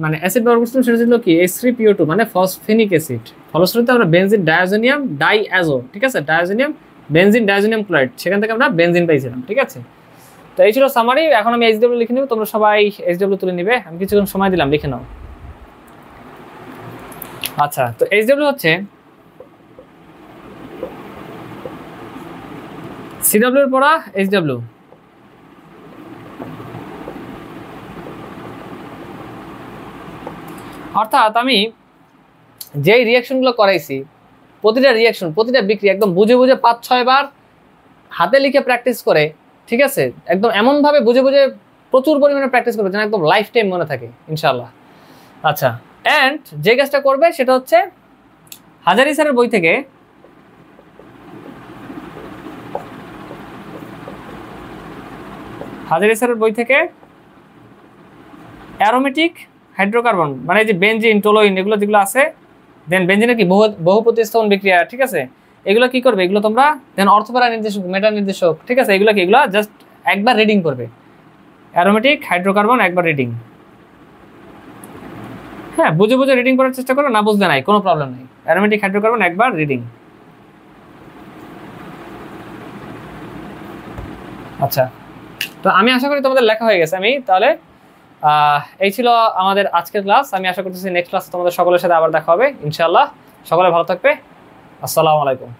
মানে অ্যাসিড ব্যবহার করছিলাম, সেটা ছিল কি H3PO2 মানে ফসফেনিক অ্যাসিড। ফলশ্রুতিতে আমরা বেনজিন ডায়াজোনিয়াম ডাইঅ্যাজো, ঠিক আছে, ডায়াজোনিয়াম বেনজিন ডায়াজোনিয়াম ক্লোরাইড, সেখান থেকে আমরা বেনজিন পাইছিলাম। ঠিক আছে, তো এই ছিল সামারি। এখন আমি HW লিখে নেব, তোমরা সবাই HW তুলে নিবে, আমি কিছুক্ষণ সময় দিলাম, লিখে নাও। আচ্ছা, তো HW হচ্ছে CW এর পড়া HW। অর্থাৎ আমি যেই রিয়াকশনগুলো করাইছি, প্রতিটা রিয়াকশন, প্রতিটা বিক্রিয়া একদম বুঝে বুঝে 5-6 বার হাতে লিখে প্র্যাকটিস করে, ঠিক আছে, একদম এমনভাবে বুঝে বুঝে প্রচুর পরিমাণে প্র্যাকটিস করবে যেন একদম লাইফ টাইম মনে থাকে ইনশাআল্লাহ। আচ্ছা, অ্যান্ড যে কাজটা করবে সেটা হচ্ছে হাজারি স্যারের বই থেকে অ্যারোমেটিক হাইড্রোকার্বন মানে যে বেনজিন, টোলোইন, এগুলো যেগুলো আছে, দেন বেনজিনের কি বহু প্রতিস্থাপন বিক্রিয়া, ঠিক আছে, এগুলো কি করবে, এগুলো তোমরা দেন অর্থোপ্যারা নির্দেশক, মেটা নির্দেশক, ঠিক আছে, এগুলো কি, এগুলো জাস্ট একবার রিডিং করবে। অ্যারোমেটিক হাইড্রোকার্বন একবার রিডিং, হ্যাঁ, বুঝে বুঝে রিডিং করার চেষ্টা করো, না বুঝলে নাই, কোনো প্রবলেম নেই। অ্যারোমেটিক হাইড্রোকার্বন একবার রিডিং। আচ্ছা, তো আমি আশা করি তোমাদের লেখা হয়ে গেছে। আমি তাহলে এই ছিল আমাদের আজকের ক্লাস। আমি আশা করতেছি নেক্সট ক্লাস তোমাদের সকলের সাথে আবার দেখা হবে ইনশাআল্লাহ। সকলে ভালো থাকবে, আসসালামু আলাইকুম।